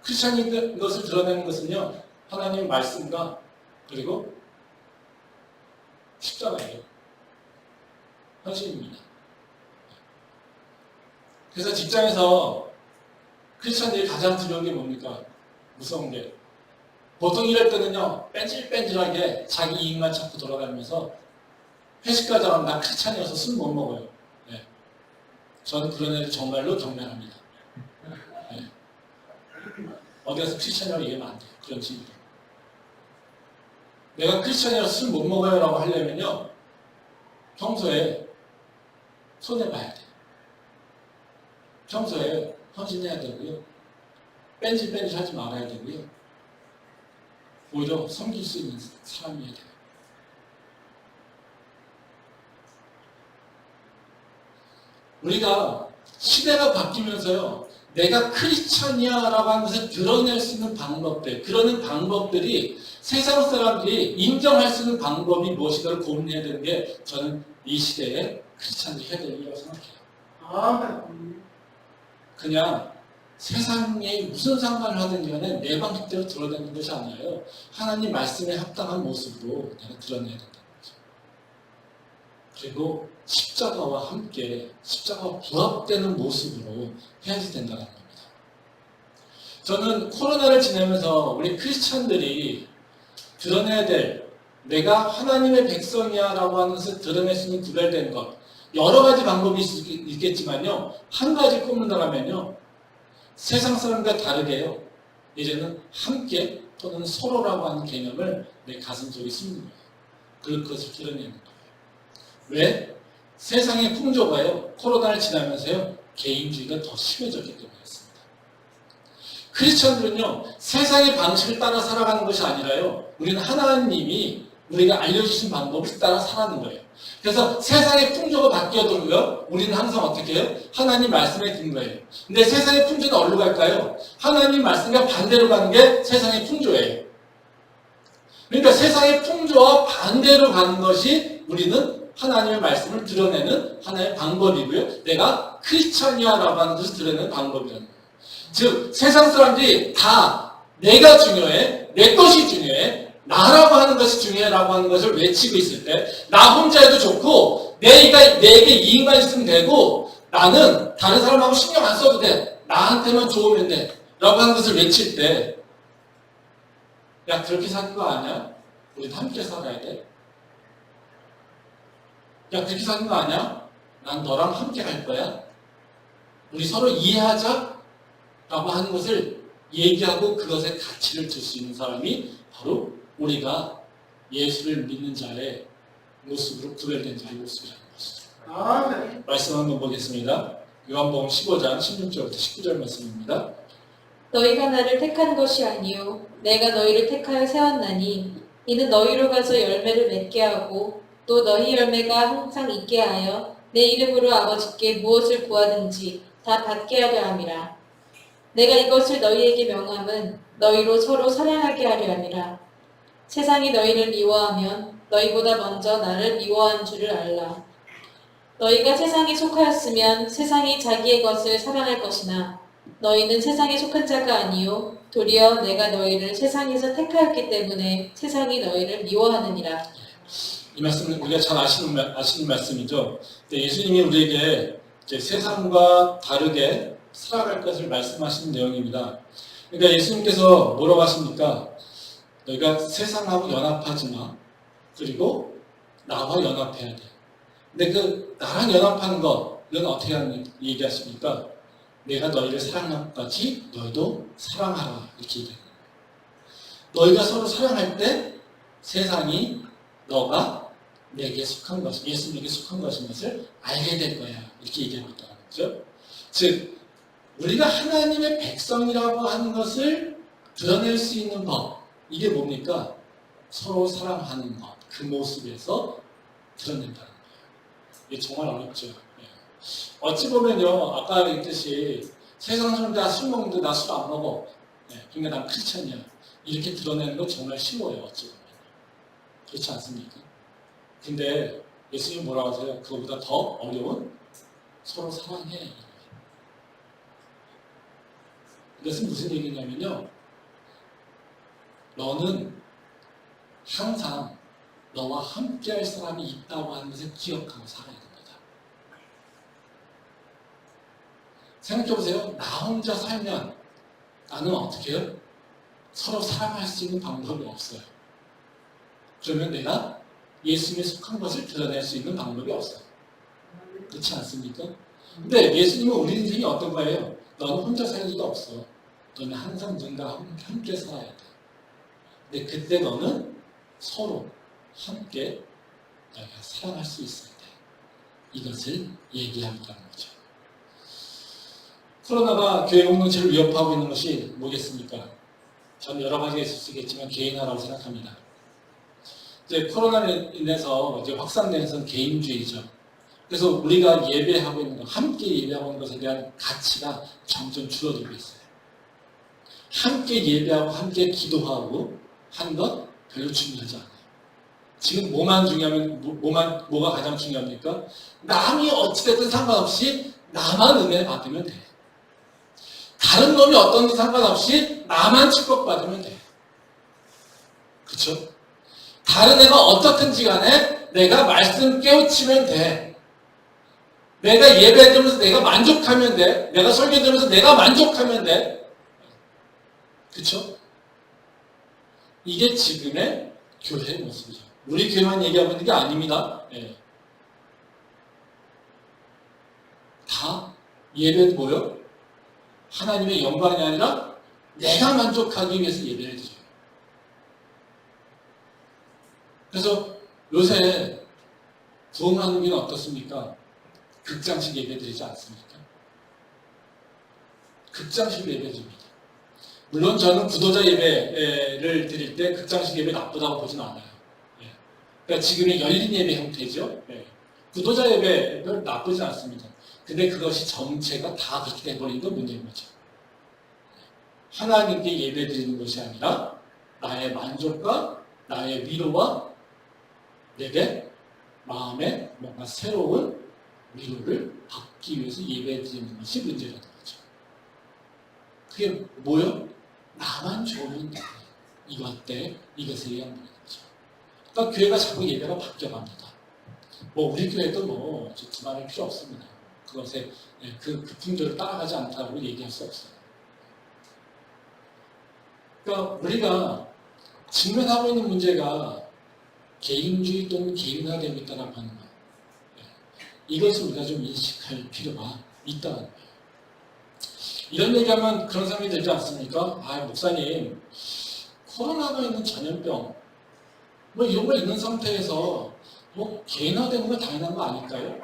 크리스찬인 것을 드러내는 것은요, 하나님의 말씀과 그리고 십자가예요. 현실입니다. 그래서 직장에서 크리스찬들이 가장 두려운 게 뭡니까? 무서운 게. 보통 이럴 때는요, 뺀질뺀질하게 자기 이익만 찾고 돌아다니면서 회식 가자면 나 크리스찬이어서 술 못 먹어요. 네. 저는 그런 애들 정말로 경멸합니다. 네. 어디 가서 크리스찬이라고 얘기하면 안 돼요. 그런 친구들. 내가 크리스찬이라서 술 못 먹어요 라고 하려면요, 평소에 손해봐야 돼요. 평소에 헌신해야 되고요. 뺀질뺀질 하지 말아야 되고요. 오히려 섬길 수 있는 사람이어야 돼요. 우리가 시대가 바뀌면서요, 내가 크리스찬이야 라고 하는 것을 드러낼 수 있는 방법들, 그러는 방법들이 세상 사람들이 인정할 수 있는 방법이 무엇인가를 고민해야 되는 게 저는 이 시대에 크리스찬들이 해야 될 일이라고 생각해요. 그냥 세상에 무슨 상관을 하든지 간에 내 방식대로 드러내는 것이 아니라요, 하나님 말씀에 합당한 모습으로 내가 드러내야 된다는 거죠. 그리고 십자가와 함께 십자가와 부합되는 모습으로 해야지 된다는 겁니다. 저는 코로나를 지내면서 우리 크리스찬들이 드러내야 될, 내가 하나님의 백성이야 라고 하는 것을 드러낼 수 있는 구별된 것, 여러 가지 방법이 있겠지만요, 한 가지 꼽는다면요, 세상 사람과 다르게요, 이제는 함께 또는 서로라고 하는 개념을 내 가슴 속에 심는 거예요. 그것을 드러내는 거예요. 왜? 세상의 풍조가요, 코로나를 지나면서요, 개인주의가 더 심해졌기 때문이었습니다. 크리스천들은요, 세상의 방식을 따라 살아가는 것이 아니라요, 우리는 하나님이 우리가 알려주신 방법을 따라 살아가는 거예요. 그래서 세상의 풍조가 바뀌어도요, 우리는 항상 어떻게 해요? 하나님 말씀에 든 거예요. 근데 세상의 풍조는 어디로 갈까요? 하나님 말씀과 반대로 가는 게 세상의 풍조예요. 그러니까 세상의 풍조와 반대로 가는 것이 우리는 하나님의 말씀을 드러내는 하나의 방법이고요. 내가 크리스천이야라고 하는 것을 드러내는 방법이라는 거예요. 즉 세상 사람들이 다 내가 중요해, 내 것이 중요해, 나라고 하는 것이 중요해라고 하는 것을 외치고 있을 때 나 혼자 해도 좋고 내게 이익만 있으면 되고 나는 다른 사람하고 신경 안 써도 돼, 나한테만 좋으면 돼 라고 하는 것을 외칠 때 야, 그렇게 사는 거 아니야? 우리 함께 살아야 돼. 야, 그렇게 사는 거 아니야? 난 너랑 함께 갈 거야. 우리 서로 이해하자 라고 하는 것을 얘기하고 그것에 가치를 줄 수 있는 사람이 바로 우리가 예수를 믿는 자의 모습으로 구별된 자의 모습이라는 것이죠. 말씀 한번 보겠습니다. 요한복음 15장 16절부터 19절 말씀입니다. 너희가 나를 택한 것이 아니요 내가 너희를 택하여 세웠나니 이는 너희로 가서 열매를 맺게 하고 또 너희 열매가 항상 있게 하여 내 이름으로 아버지께 무엇을 구하든지 다 받게 하려 함이라. 내가 이것을 너희에게 명함은 너희로 서로 사랑하게 하려 함이라. 세상이 너희를 미워하면 너희보다 먼저 나를 미워한 줄을 알라. 너희가 세상에 속하였으면 세상이 자기의 것을 사랑할 것이나 너희는 세상에 속한 자가 아니요 도리어 내가 너희를 세상에서 택하였기 때문에 세상이 너희를 미워하느니라. 이 말씀은 우리가 잘 아시는 말씀이죠. 예수님이 우리에게 이제 세상과 다르게 살아갈 것을 말씀하시는 내용입니다. 그러니까 예수님께서 뭐라고 하십니까? 너희가 세상하고 연합하지 마. 그리고 나와 연합해야 돼. 근데 그 나랑 연합하는 거, 이건 어떻게 얘기하십니까? 내가 너희를 사랑한 것까지 너희도 사랑하라. 이렇게 얘기해요. 너희가 서로 사랑할 때 세상이 너가 내게 속한 것, 예수님에게 속한 것인 것을 알게 될 거야. 이렇게 얘기하고 있다는 거죠. 즉, 우리가 하나님의 백성이라고 하는 것을 드러낼 수 있는 법, 이게 뭡니까? 서로 사랑하는 것, 그 모습에서 드러낸다는 거예요. 이게 정말 어렵죠. 어찌 보면요, 아까 얘기했듯이 세상 사람들 다 술 먹는데 나 술 안 먹어. 그러니까 난 크리스천이야. 이렇게 드러내는 건 정말 쉬워요, 어찌 보면. 그렇지 않습니까? 근데 예수님 뭐라고 하세요? 그거보다 더 어려운 서로 사랑해. 이것은 무슨 얘기냐면요, 너는 항상 너와 함께 할 사람이 있다고 하는 것을 기억하고 살아야 됩니다. 생각해보세요. 나 혼자 살면 나는 어떻게 해요? 서로 사랑할 수 있는 방법이 없어요. 그러면 내가 예수님에 속한 것을 드러낼 수 있는 방법이 없어요. 그렇지 않습니까? 근데 예수님은 우리 인생이 어떤 거예요? 너는 혼자 살 수가 없어. 너는 항상 누군가 함께 살아야 돼. 근데 그때 너는 서로 함께 너희가 사랑할 수 있을 때 이것을 얘기하고 있다는 거죠. 코로나가 교회 공동체를 위협하고 있는 것이 뭐겠습니까? 저는 여러 가지가 있을 수 있겠지만 개인 하나라고 생각합니다. 이제 코로나로 인해서 이제 확산된 것은 개인주의죠. 그래서 우리가 예배하고 있는 것, 함께 예배하고 있는 것에 대한 가치가 점점 줄어들고 있어요. 함께 예배하고 함께 기도하고 하는 것 별로 중요하지 않아요. 지금 뭐가 가장 중요합니까? 남이 어찌됐든 상관없이 나만 은혜 받으면 돼. 다른 놈이 어떤지 상관없이 나만 축복받으면 돼. 그렇죠? 다른 애가 어떻든지 간에 내가 말씀 깨우치면 돼. 내가 예배 드리면서 내가 만족하면 돼. 내가 설교 드리면서 내가 만족하면 돼. 그렇죠? 이게 지금의 교회의 모습이죠. 우리 교회만 얘기하고 있는 게 아닙니다. 네. 다 예배는 뭐요? 하나님의 영광이 아니라 내가 만족하기 위해서 예배를 드려요. 그래서 요새 부흥하는 게 어떻습니까? 극장식 예배 드리지 않습니까? 극장식 예배드립니다. 물론 저는 구도자 예배를 드릴 때 극장식 예배 나쁘다고 보진 않아요. 예. 그러니까 지금의 열린 예배 형태죠. 예. 구도자 예배는 나쁘지 않습니다. 근데 그것이 정체가 다 그렇게 돼버린 건 문제인 거죠. 하나님께 예배 드리는 것이 아니라 나의 만족과 나의 위로와 내게 마음에 뭔가 새로운 위로를 받기 위해서 예배 드리는 것이 문제라는 거죠. 그게 뭐요? 나만 좋으면 돼. 이것 때 이것에 의한 거죠. 그러니까 교회가 자꾸 예배가 바뀌어갑니다. 뭐 우리 교회도 뭐 두말할 필요 없습니다. 그것에 그 풍조를 따라가지 않다고 얘기할 수 없어요. 그러니까 우리가 직면하고 있는 문제가 개인주의 또는 개인화되고 있다는 하는 거예요. 이것을 우리가 좀 인식할 필요가 있다는 거예요. 이런 얘기하면 그런 생각이 들지 않습니까? 아, 목사님, 코로나가 있는 전염병, 뭐 이런 거 있는 상태에서 뭐 개인화되는 건 당연한 거 아닐까요?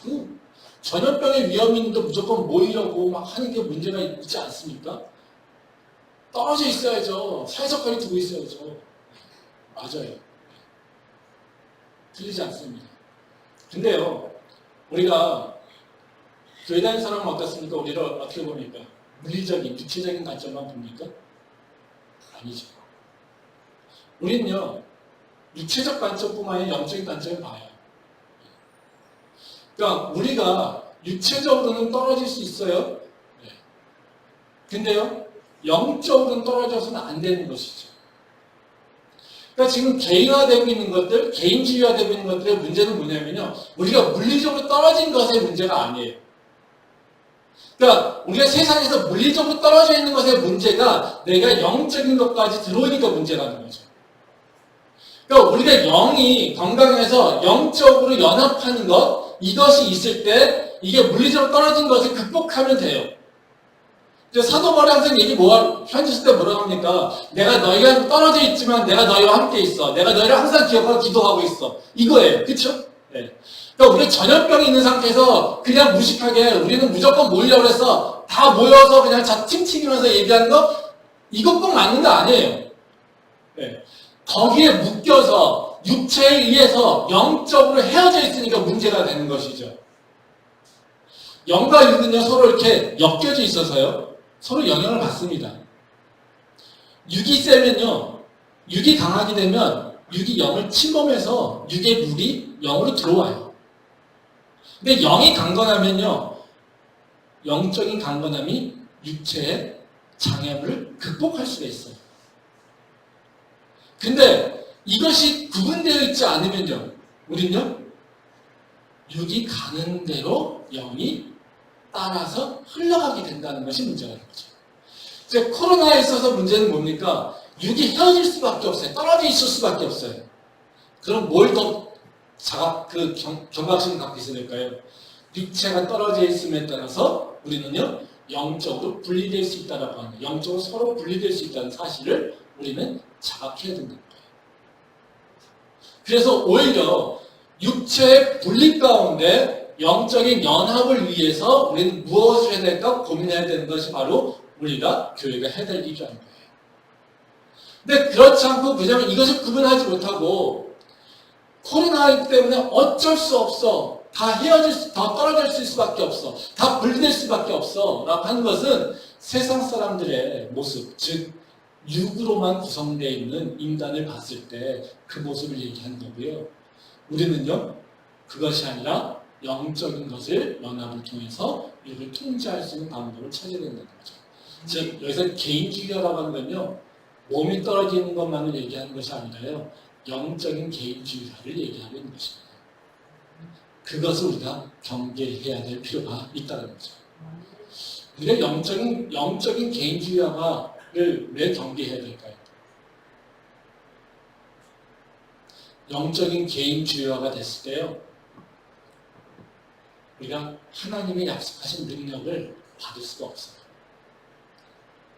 그 전염병의 위험이 있는데 무조건 모이려고 막 하는 게 문제가 있지 않습니까? 떨어져 있어야죠. 사회적 거리 두고 있어야죠. 맞아요. 틀리지 않습니다. 근데요, 우리가 교회 다니는 사람은 어떻습니까? 우리를 어떻게 봅니까? 물리적인, 육체적인 관점만 봅니까? 아니죠. 우리는요, 육체적 관점뿐만 아니라 영적인 관점을 봐요. 그러니까 우리가 육체적으로는 떨어질 수 있어요. 네. 근데요, 영적으로는 떨어져서는 안 되는 것이죠. 그러니까 지금 개인화되고 있는 것들, 개인주의화되고 있는 것들의 문제는 뭐냐면요, 우리가 물리적으로 떨어진 것의 문제가 아니에요. 그러니까 우리가 세상에서 물리적으로 떨어져 있는 것의 문제가 내가 영적인 것까지 들어오니까 문제라는 거죠. 그러니까 우리가 영이 건강해서 영적으로 연합하는 것, 이것이 있을 때 이게 물리적으로 떨어진 것을 극복하면 돼요. 사도 바울이 항상 편지 쓸 때 뭐라고 합니까? 내가 너희가 떨어져 있지만 내가 너희와 함께 있어. 내가 너희를 항상 기억하고 기도하고 있어. 이거예요. 그쵸? 네. 그러니까 우리가 전염병이 있는 상태에서 그냥 무식하게 우리는 무조건 모이려고 해서 다 모여서 그냥 팀 튀기면서 얘기하는 거, 이것 꼭 맞는 거 아니에요. 네. 거기에 묶여서 육체에 의해서 영적으로 헤어져 있으니까 문제가 되는 것이죠. 영과 육은요, 서로 이렇게 엮여져 있어서요, 서로 영향을 받습니다. 육이 세면요, 육이 강하게 되면 육이 영을 침범해서 육의 물이 영으로 들어와요. 근데 영이 강건하면요, 영적인 강건함이 육체의 장애물을 극복할 수가 있어요. 근데 이것이 구분되어 있지 않으면요, 우리는요, 육이 가는 대로 영이 따라서 흘러가게 된다는 것이 문제라는 거죠. 이제 코로나에 있어서 문제는 뭡니까? 육이 헤어질 수밖에 없어요. 떨어져 있을 수밖에 없어요. 그럼 뭘 더 경각심을 갖고 있어야 될까요? 육체가 떨어져 있음에 따라서 우리는요, 영적으로 분리될 수 있다라고 하는, 영적으로 서로 분리될 수 있다는 사실을 우리는 자각해야 된다는 거예요. 그래서 오히려 육체의 분리 가운데 영적인 연합을 위해서 우리는 무엇을 해야 될까 고민해야 되는 것이 바로 우리가 교회가 해야 될 일이라는 거예요. 근데 그렇지 않고 그냥 이것을 구분하지 못하고 코로나 때문에 어쩔 수 없어, 다 떨어질 수밖에 없어, 다 분리될 수밖에 없어 라고 하는 것은 세상 사람들의 모습, 즉 육으로만 구성되어 있는 인간을 봤을 때 그 모습을 얘기하는 거고요. 우리는요, 그것이 아니라 영적인 것을 연합을 통해서 육을 통제할 수 있는 방법을 찾아야 된다는 거죠. 즉 여기서 개인주의라고 하는 건요, 몸이 떨어지는 것만을 얘기하는 것이 아니라요, 영적인 개인주의를 얘기하고 있는 것입니다. 그것을 우리가 경계해야 될 필요가 있다는 거죠. 우리가 영적인 개인주의를 왜 경계해야 될까요? 영적인 개인주의화가 됐을 때요, 우리가 하나님의 약속하신 능력을 받을 수가 없어요.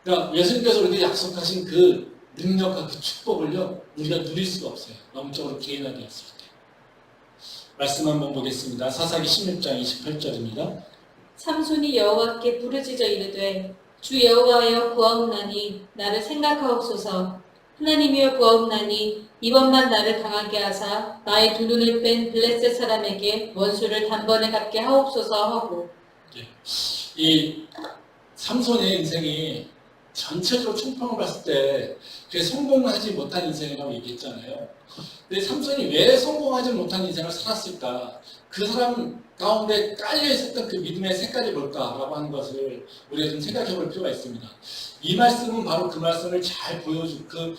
그러니까 예수님께서 우리에게 약속하신 그 능력과 그 축복을요, 우리가 누릴 수가 없어요. 영적으로 개인화되었을 때. 말씀 한번 보겠습니다. 사사기 16장 28절입니다. 삼손이 여호와께 부르짖어 이르되 주 여호와여 구하옵나니 나를 생각하옵소서. 하나님이여 구하옵나니 이번만 나를 강하게 하사 나의 두 눈을 뺀 블레셋 사람에게 원수를 단번에 갚게 하옵소서 하고. 이 삼손의 인생이 전체적으로 총평을 봤을 때 그게 성공하지 못한 인생이라고 얘기했잖아요. 근데 삼손이 왜 성공하지 못한 인생을 살았을까? 그 사람 가운데 깔려 있었던 그 믿음의 색깔이 뭘까라고 하는 것을 우리가 좀 생각해 볼 필요가 있습니다. 이 말씀은 바로 그 말씀을 잘 보여주고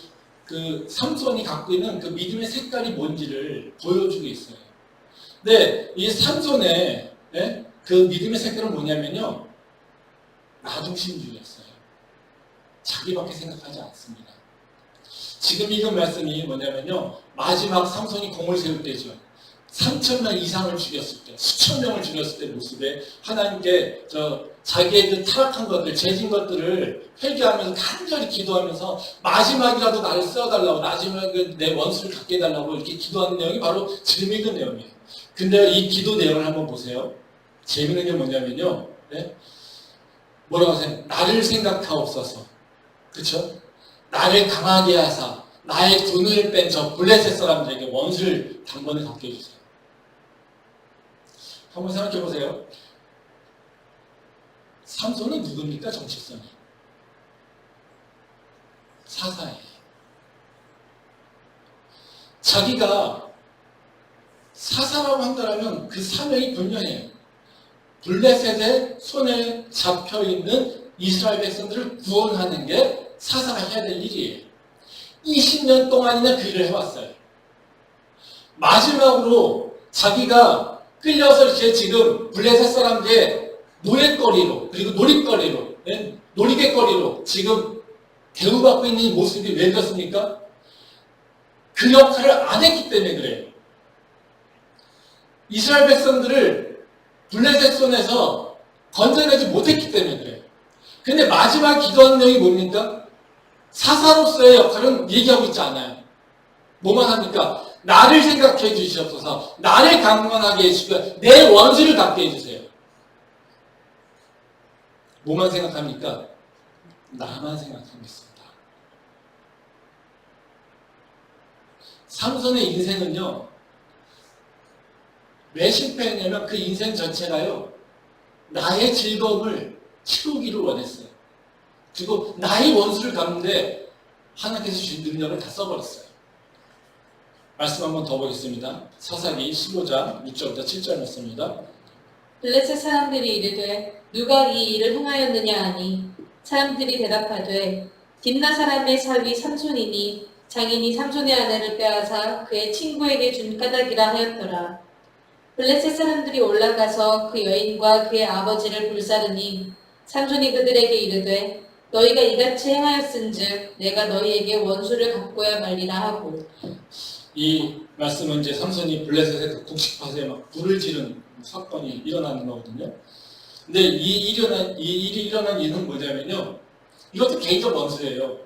그 삼손이 갖고 있는 그 믿음의 색깔이 뭔지를 보여주고 있어요. 근데 이 삼손의 그 믿음의 색깔은 뭐냐면요, 나중심주의였어요. 자기밖에 생각하지 않습니다. 지금 읽은 말씀이 뭐냐면요, 마지막 삼손이 공을 세울 때죠. 3,000명 이상을 죽였을 때, 수천 명을 죽였을 때 모습에 하나님께 자기의 그 타락한 것들, 죄진 것들을 회개하면서 간절히 기도하면서 마지막이라도 나를 쓰어달라고, 마지막에 내 원수를 갖게 해달라고 이렇게 기도하는 내용이 바로 지금 읽은 내용이에요. 근데 이 기도 내용을 한번 보세요. 재밌는 게 뭐냐면요, 뭐라고 하세요? 나를 생각하옵소서. 그쵸? 나를 강하게 하사 나의 두 눈을 뺀 저 블레셋 사람들에게 원수를 단번에 갚게 해주세요. 한번 생각해 보세요. 삼손은 누굽니까? 정체성이 사사예요. 자기가 사사라고 한다면 그 사명이 분명해요. 블레셋의 손에 잡혀있는 이스라엘 백성들을 구원하는 게 사사가 해야 될 일이에요. 20년 동안이나 그 일을 해왔어요. 마지막으로 자기가 끌려서 이렇게 지금 블레셋 사람들의 노예거리로, 그리고 놀이거리로, 놀이개거리로 지금 대우받고 있는 모습이 왜 그렇습니까? 그 역할을 안 했기 때문에 그래요. 이스라엘 백성들을 블레셋 손에서 건져내지 못했기 때문에 그래요. 근데 마지막 기도하는 내용이 뭡니까? 사사로서의 역할은 얘기하고 있지 않아요. 뭐만 합니까? 나를 생각해 주시옵소서. 나를 강건하게 해주시고 내 원수를 갚게 해주세요. 뭐만 생각합니까? 나만 생각하겠습니다. 삼손의 인생은요, 왜 실패했냐면 그 인생 전체가요, 나의 즐거움을 채우기를 원했어요. 그리고 나의 원수를 갚는데 하나님께서 주신 능력을 다 써버렸어요. 말씀 한번 더 보겠습니다. 사사기 15장 6절부터 7절 말씀입니다. 블레셋 사람들이 이르되 누가 이 일을 행하였느냐 하니 사람들이 대답하되 딥나 사람의 사위 삼손이니 장인이 삼손의 아내를 빼앗아 그의 친구에게 준 까닭이라 하였더라. 블레셋 사람들이 올라가서 그 여인과 그의 아버지를 불사르니 삼손이 그들에게 이르되 너희가 이같이 행하였은즉 내가 너희에게 원수를 갚고야 말리라 하고. 이 말씀은 이제 삼손이 블레셋의 곡식밭에 막 불을 지른 사건이 일어나는 거거든요. 근데 이 일이 일어난 이유는 뭐냐면요, 이것도 개인적 원수예요.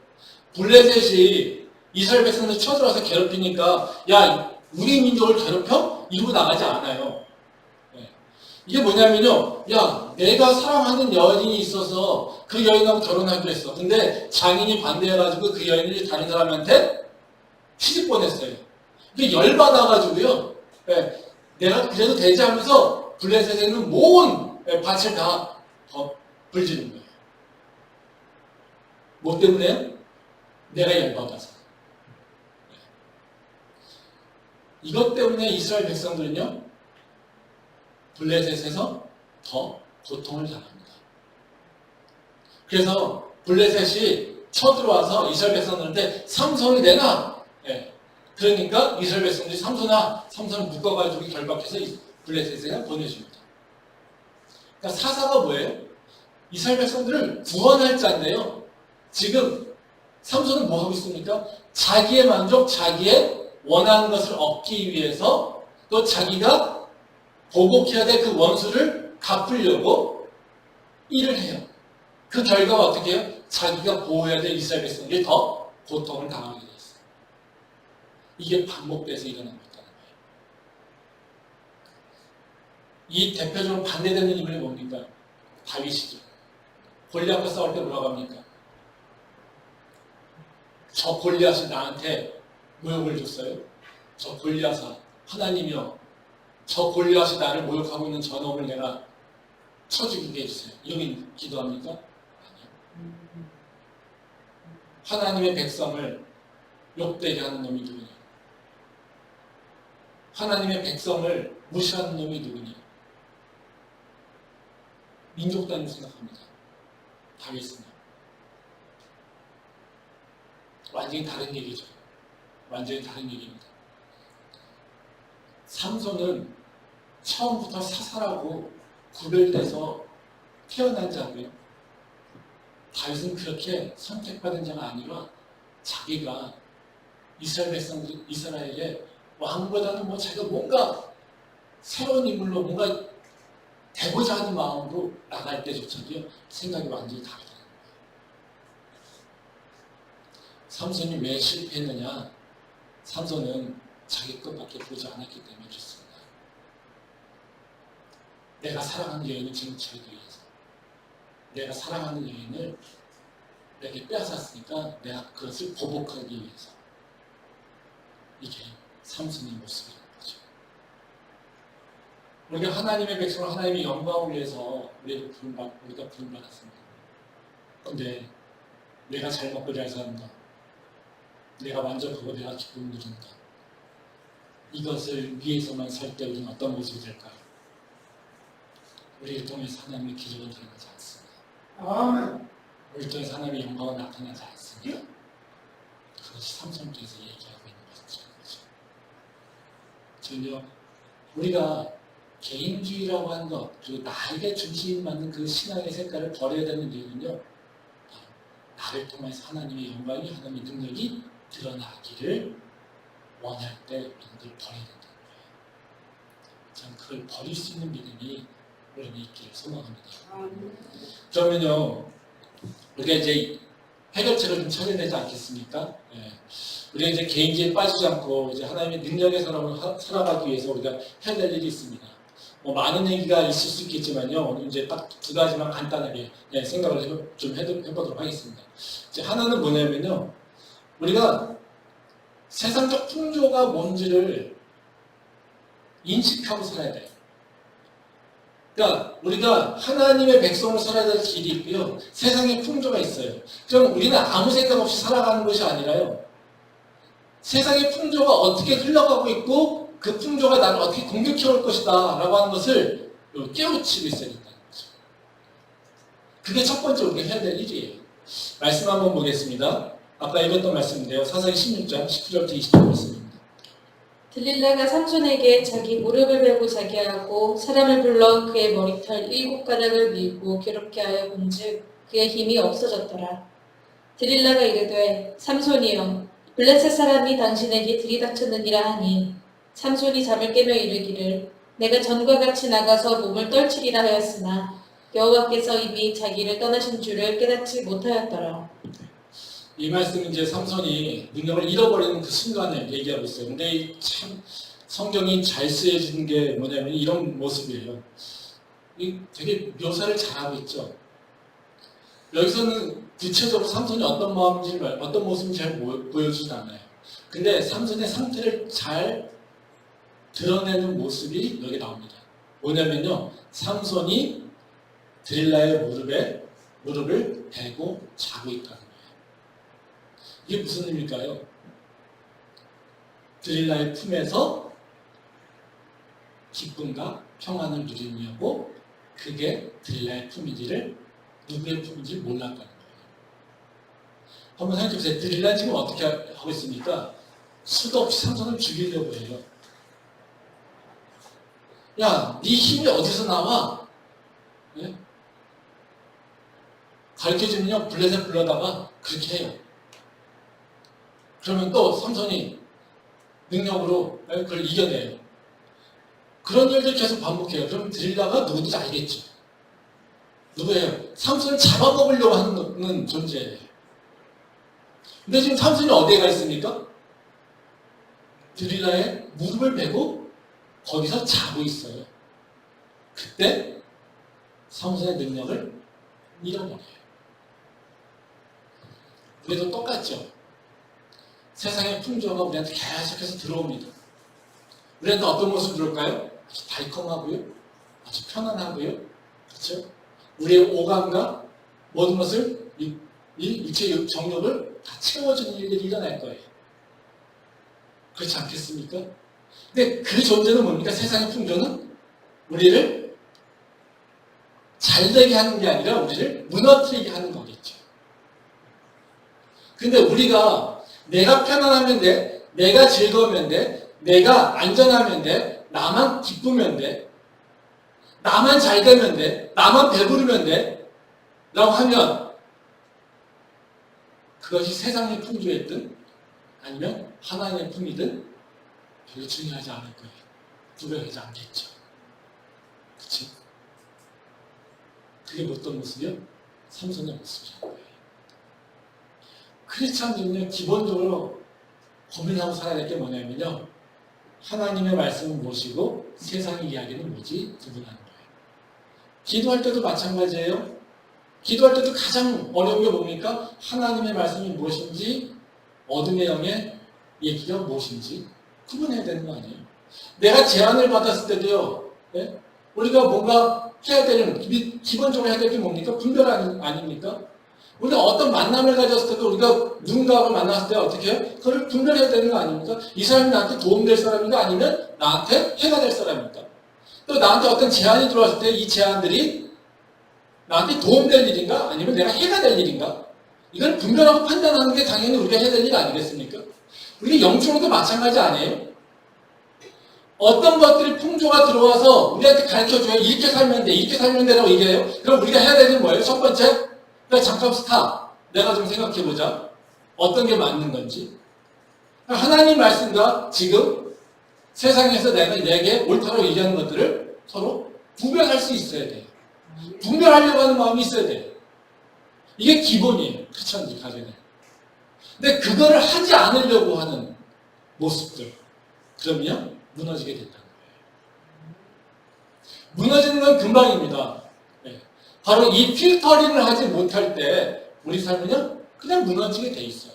블레셋이 이스라엘 백성들 쳐들어와서 괴롭히니까 야, 우리 민족을 괴롭혀? 이러고 나가지 않아요. 이게 뭐냐면요, 야, 내가 사랑하는 여인이 있어서 그 여인하고 결혼하기로 했어. 근데 장인이 반대해가지고 그 여인을 다른 사람한테 시집 보냈어요. 이게 열받아가지고요, 내가 그래도 되지 하면서 블레셋에 있는 모든 밭을 다 불지른 거예요. 뭐 때문에요? 내가 열받아서. 이것 때문에 이스라엘 백성들은요, 블레셋에서 더 고통을 당합니다. 그래서 블레셋이 쳐들어와서 이스라엘 백성들한테 삼손이 내놔. 그러니까 이스라엘 백성들이 삼손을 묶어가지고 결박해서 블레셋에 보내줍니다. 그러니까 사사가 뭐예요? 이스라엘 백성들을 구원할 자인데요, 지금 삼손은 뭐 하고 있습니까? 자기의 만족, 자기의 원하는 것을 얻기 위해서 또 자기가 보복해야 될 그 원수를 갚으려고 일을 해요. 그 결과가 어떻게 해요? 자기가 보호해야 될 이스라엘 백성들이 더 고통을 당하게 돼 있어요. 이게 반복돼서 일어나고 있다는 거예요. 이 대표적으로 반대되는 인물이 뭡니까? 다윗이죠. 골리앗과 싸울 때 뭐라고 합니까? 저 골리앗이 나한테 모욕을 줬어요. 저 골리앗아, 하나님이여, 저 골리앗이 나를 모욕하고 있는 저 놈을 내가 쳐 죽이게 해주세요. 이렇게 기도합니까? 아니요. 하나님의 백성을 욕되게 하는 놈이 누구냐? 하나님의 백성을 무시하는 놈이 누구냐? 민족단을 생각합니다. 다윗은요. 완전히 다른 얘기죠. 완전히 다른 얘기입니다. 삼손은 처음부터 사살하고 구별돼서 태어난 자고요. 다윗은 그렇게 선택받은 자가 아니라 자기가 이스라엘 백성들, 이스라엘의 왕보다는 뭐 자기가 뭔가 새로운 인물로 뭔가 되고자 하는 마음으로 나갈 때조차도요, 생각이 완전히 다르다는 거예요. 삼손이 왜 실패했느냐? 삼손은 자기 것밖에 보지 않았기 때문에 좋습니다. 내가 사랑하는 여인을 쟁취하기 위해서, 내가 사랑하는 여인을 내게 빼앗았으니까 내가 그것을 보복하기 위해서, 이게 삼손의 모습인 거죠. 우리가 하나님의 백성을 하나님의 영광을 위해서 우리가 부름받았습니다. 그런데 내가 잘 먹고 잘 산다, 내가 만족하고 내가 기쁨을 누린다, 이것을 위해서만 살 때 우리는 어떤 모습이 될까요? 우리를 통해서 하나님의 기적은 드러나지 않습니다. 우리를 통해서 하나님의 영광은 나타나지 않습니다. 그것이 삼손께서 얘기하고 있는 것이죠. 전혀 우리가 개인주의라고 하는 것, 그리고 나에게 중심이 맞는 그 신앙의 색깔을 버려야 되는 이유는요, 나를 통해서 하나님의 영광이, 하나님의 능력이 드러나기를 원할 때 우리는 그걸 버려야 된다는 거예요. 저는 그걸 버릴 수 있는 믿음이 우리는 있기를 소망합니다. 그러면요, 우리가 이제 해결책을 좀 찾아야 되지 않겠습니까? 예. 우리가 이제 개인주의에 빠지지 않고 이제 하나님의 능력의 사람을 살아가기 위해서 우리가 해야 될 일이 있습니다. 뭐 많은 얘기가 있을 수 있겠지만요, 오늘 이제 딱 두 가지만 간단하게 생각을 좀 해보도록 하겠습니다. 이제 하나는 뭐냐면요, 우리가 세상적 풍조가 뭔지를 인식하고 살아야 돼요. 그러니까 우리가 하나님의 백성으로 살아야 될 길이 있고요, 세상의 풍조가 있어요. 그럼 우리는 아무 생각 없이 살아가는 것이 아니라요, 세상의 풍조가 어떻게 흘러가고 있고 그 풍조가 나를 어떻게 공격해 올 것이다 라고 하는 것을 깨우치고 있어야 된다는 거죠. 그게 첫 번째 우리가 해야 될 일이에요. 말씀 한번 보겠습니다. 아까 읽었던 말씀인데요, 사사기 16장 19절부터 20절 말씀입니다. 들릴라가 삼손에게 자기 무릎을 베고 자게 하고 사람을 불러 그의 머리털 7가닥을 밀고 괴롭게 하여 본즉 그의 힘이 없어졌더라. 들릴라가 이르되 삼손이여, 블레셋 사람이 당신에게 들이닥쳤느니라 하니, 삼손이 잠을 깨며 이르기를 내가 전과 같이 나가서 몸을 떨치리라 하였으나 여호와께서 이미 자기를 떠나신 줄을 깨닫지 못하였더라. 이 말씀은 이제 삼손이 능력을 잃어버리는 그 순간을 얘기하고 있어요. 근데 참 성경이 잘 쓰여진 게 뭐냐면 이런 모습이에요. 되게 묘사를 잘하고 있죠. 여기서는 구체적으로 삼손이 어떤 마음인지, 어떤 모습인지 잘 보여주진 않아요. 근데 삼손의 상태를 잘 드러내는 모습이 여기 나옵니다. 뭐냐면요, 삼손이 드릴라의 무릎을 베고 자고 있다는 거예요. 이게 무슨 의미일까요? 드릴라의 품에서 기쁨과 평안을 누리냐고, 그게 드릴라의 품인지를, 누구의 품인지 몰랐다는 거예요. 한번 생각해보세요. 드릴라 지금 어떻게 하고 있습니까? 수도 없이 삼손을 죽이려고 해요. 야, 네 힘이 어디서 나와? 네? 가르쳐주면요, 블레셋 불러다가 그렇게 해요. 그러면 또 삼손이 능력으로 그걸 이겨내요. 그런 일들 계속 반복해요. 그럼 드릴라가 누구든지 알겠죠. 누구예요? 삼손을 잡아먹으려고 하는 존재예요. 근데 지금 삼손이 어디에 가 있습니까? 드릴라의 무릎을 베고 거기서 자고 있어요. 그때 삼손의 능력을 잃어버려요. 우리도 똑같죠. 세상의 풍조가 우리한테 계속해서 들어옵니다. 우리한테 어떤 모습을 들을까요? 아주 달콤하고요, 아주 편안하고요, 그렇죠? 우리의 오감과 모든 것을 이 육체의 정욕을 다 채워주는 일들이 일어날 거예요. 그렇지 않겠습니까? 근데 그 존재는 뭡니까? 세상의 풍조는 우리를 잘되게 하는 게 아니라 우리를 무너뜨리게 하는 거겠죠. 근데 우리가 내가 편안하면 돼, 내가 즐거우면 돼, 내가 안전하면 돼, 나만 기쁘면 돼, 나만 잘 되면 돼, 나만 배부르면 돼 라고 하면 그것이 세상의 풍조였든 아니면 하나님의 품이든 별로 중요하지 않을 거예요. 구별하지 않겠죠. 그치? 그게 어떤 모습이요? 삼손의 모습이란 거예요. 크리스찬들은요, 기본적으로 고민하고 살아야 될 게 뭐냐면요, 하나님의 말씀을 모시고 세상의 이야기는 뭐지? 구분하는 거예요. 기도할 때도 마찬가지예요. 기도할 때도 가장 어려운 게 뭡니까? 하나님의 말씀이 무엇인지, 어둠의 영의 얘기가 무엇인지 구분해야 되는 거 아니에요? 내가 제안을 받았을 때도요, 네? 우리가 뭔가 해야 되는, 기본적으로 해야 될 게 뭡니까? 분별 아닙니까? 우리가 어떤 만남을 가졌을 때도 우리가 누군가를 만났을 때 어떻게 해요? 그걸 분별해야 되는 거 아닙니까? 이 사람이 나한테 도움될 사람인가 아니면 나한테 해가 될 사람입니까? 또 나한테 어떤 제안이 들어왔을 때 이 제안들이 나한테 도움될 일인가 아니면 내가 해가 될 일인가? 이걸 분별하고 판단하는 게 당연히 우리가 해야 될 일 아니겠습니까? 우리 영적으로도 마찬가지 아니에요? 어떤 것들이 풍조가 들어와서 우리한테 가르쳐줘요. 이렇게 살면 돼, 이렇게 살면 되라고 얘기해요. 그럼 우리가 해야 되는 게 뭐예요? 첫 번째, 잠깐 스탑. 내가 좀 생각해보자. 어떤 게 맞는 건지. 하나님 말씀과 지금 세상에서 내게 옳다고 얘기하는 것들을 서로 구별할 수 있어야 돼요. 분별하려고 하는 마음이 있어야 돼요. 이게 기본이에요. 크리스천들이 가져야 돼요. 근데 그거를 하지 않으려고 하는 모습들, 그러면 무너지게 된다는 거예요. 무너지는 건 금방입니다. 네. 바로 이 필터링을 하지 못할 때 우리 삶은요, 그냥 무너지게 돼 있어요.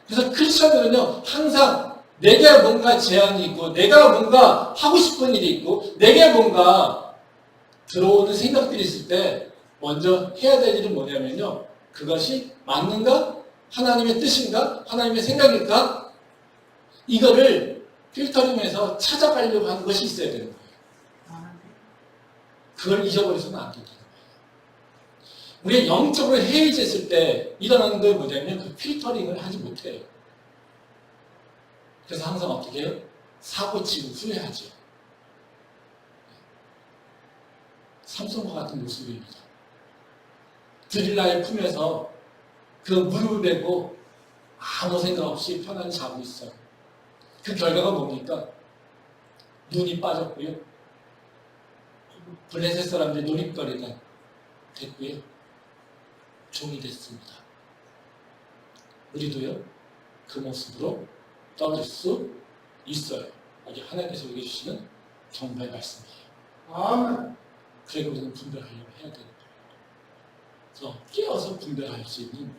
그래서 크리스천들은요, 항상 내게 뭔가 제안이 있고, 내가 뭔가 하고 싶은 일이 있고, 내게 뭔가 들어오는 생각들이 있을 때 먼저 해야 될 일은 뭐냐면요, 그것이 맞는가? 하나님의 뜻인가? 하나님의 생각일까? 이거를 필터링해서 찾아가려고 하는 것이 있어야 되는 거예요. 그걸 잊어버려서는 안 된다는 거예요. 우리가 영적으로 해이해졌을 때 일어나는 게 뭐냐면 그 필터링을 하지 못해요. 그래서 항상 어떻게 해요? 사고치고 후회하죠. 삼손과 같은 모습입니다. 드릴라의 품에서 그 무릎을 베고 아무 생각 없이 편안히 자고 있어요. 그 결과가 뭡니까? 눈이 빠졌고요. 블레셋 사람들의 놀잇거리가 됐고요. 종이 됐습니다. 우리도요, 그 모습으로 떨어질 수 있어요. 이게 하나님께서 우리에게 주시는 정보의 말씀이에요. 아멘. 그래서 우리는 분별하려고 해야 되는 거예요. 그래서 깨어서 분별할 수 있는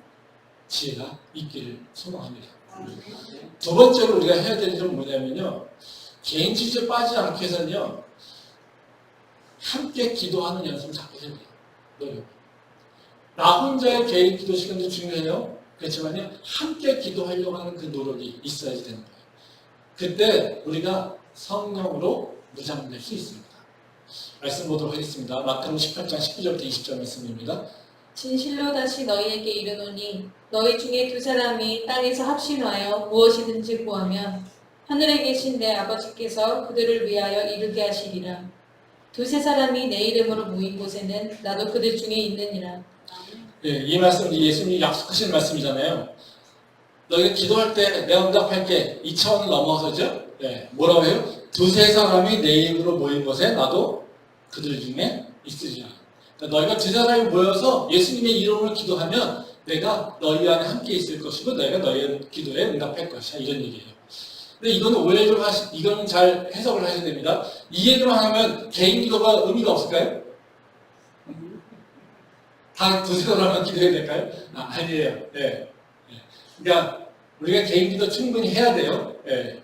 지혜가 있기를 소망합니다. 두 번째로 우리가 해야 되는 건 뭐냐면요, 개인 주제에 빠지지 않기 위해서는요, 함께 기도하는 연습을 자꾸 해야 돼요. 노력. 나 혼자의 개인 기도 시간도 중요해요. 그렇지만요, 함께 기도하려고 하는 그 노력이 있어야지 되는 거예요. 그때 우리가 성령으로 무장될 수 있습니다. 말씀 보도록 하겠습니다. 마태복음 18장 19절부터 20절 말씀입니다. 진실로 다시 너희에게 이르노니 너희 중에 두 사람이 땅에서 합심하여 무엇이든지 구하면 하늘에 계신 내 아버지께서 그들을 위하여 이루게 하시리라. 두세 사람이 내 이름으로 모인 곳에는 나도 그들 중에 있느니라. 네, 이 말씀은 예수님이 약속하신 말씀이잖아요. 너희가 기도할 때 내가 응답할게. 이 차원을 넘어서죠. 네, 뭐라고 해요? 두세 사람이 내 이름으로 모인 곳에 나도 그들 중에 있으리라. 그러니까 너희가 두세 사람이 모여서 예수님의 이름으로 기도하면 내가 너희 안에 함께 있을 것이고 너희가 너희의 기도에 응답할 것이야. 이런 얘기예요. 근데 이거는 이거는 잘 해석을 하셔야 됩니다. 이 얘기만 하면 개인 기도가 의미가 없을까요? 다 두세 사람만 기도해야 될까요? 아니에요. 예. 그러니까 우리가 개인 기도 충분히 해야 돼요. 예.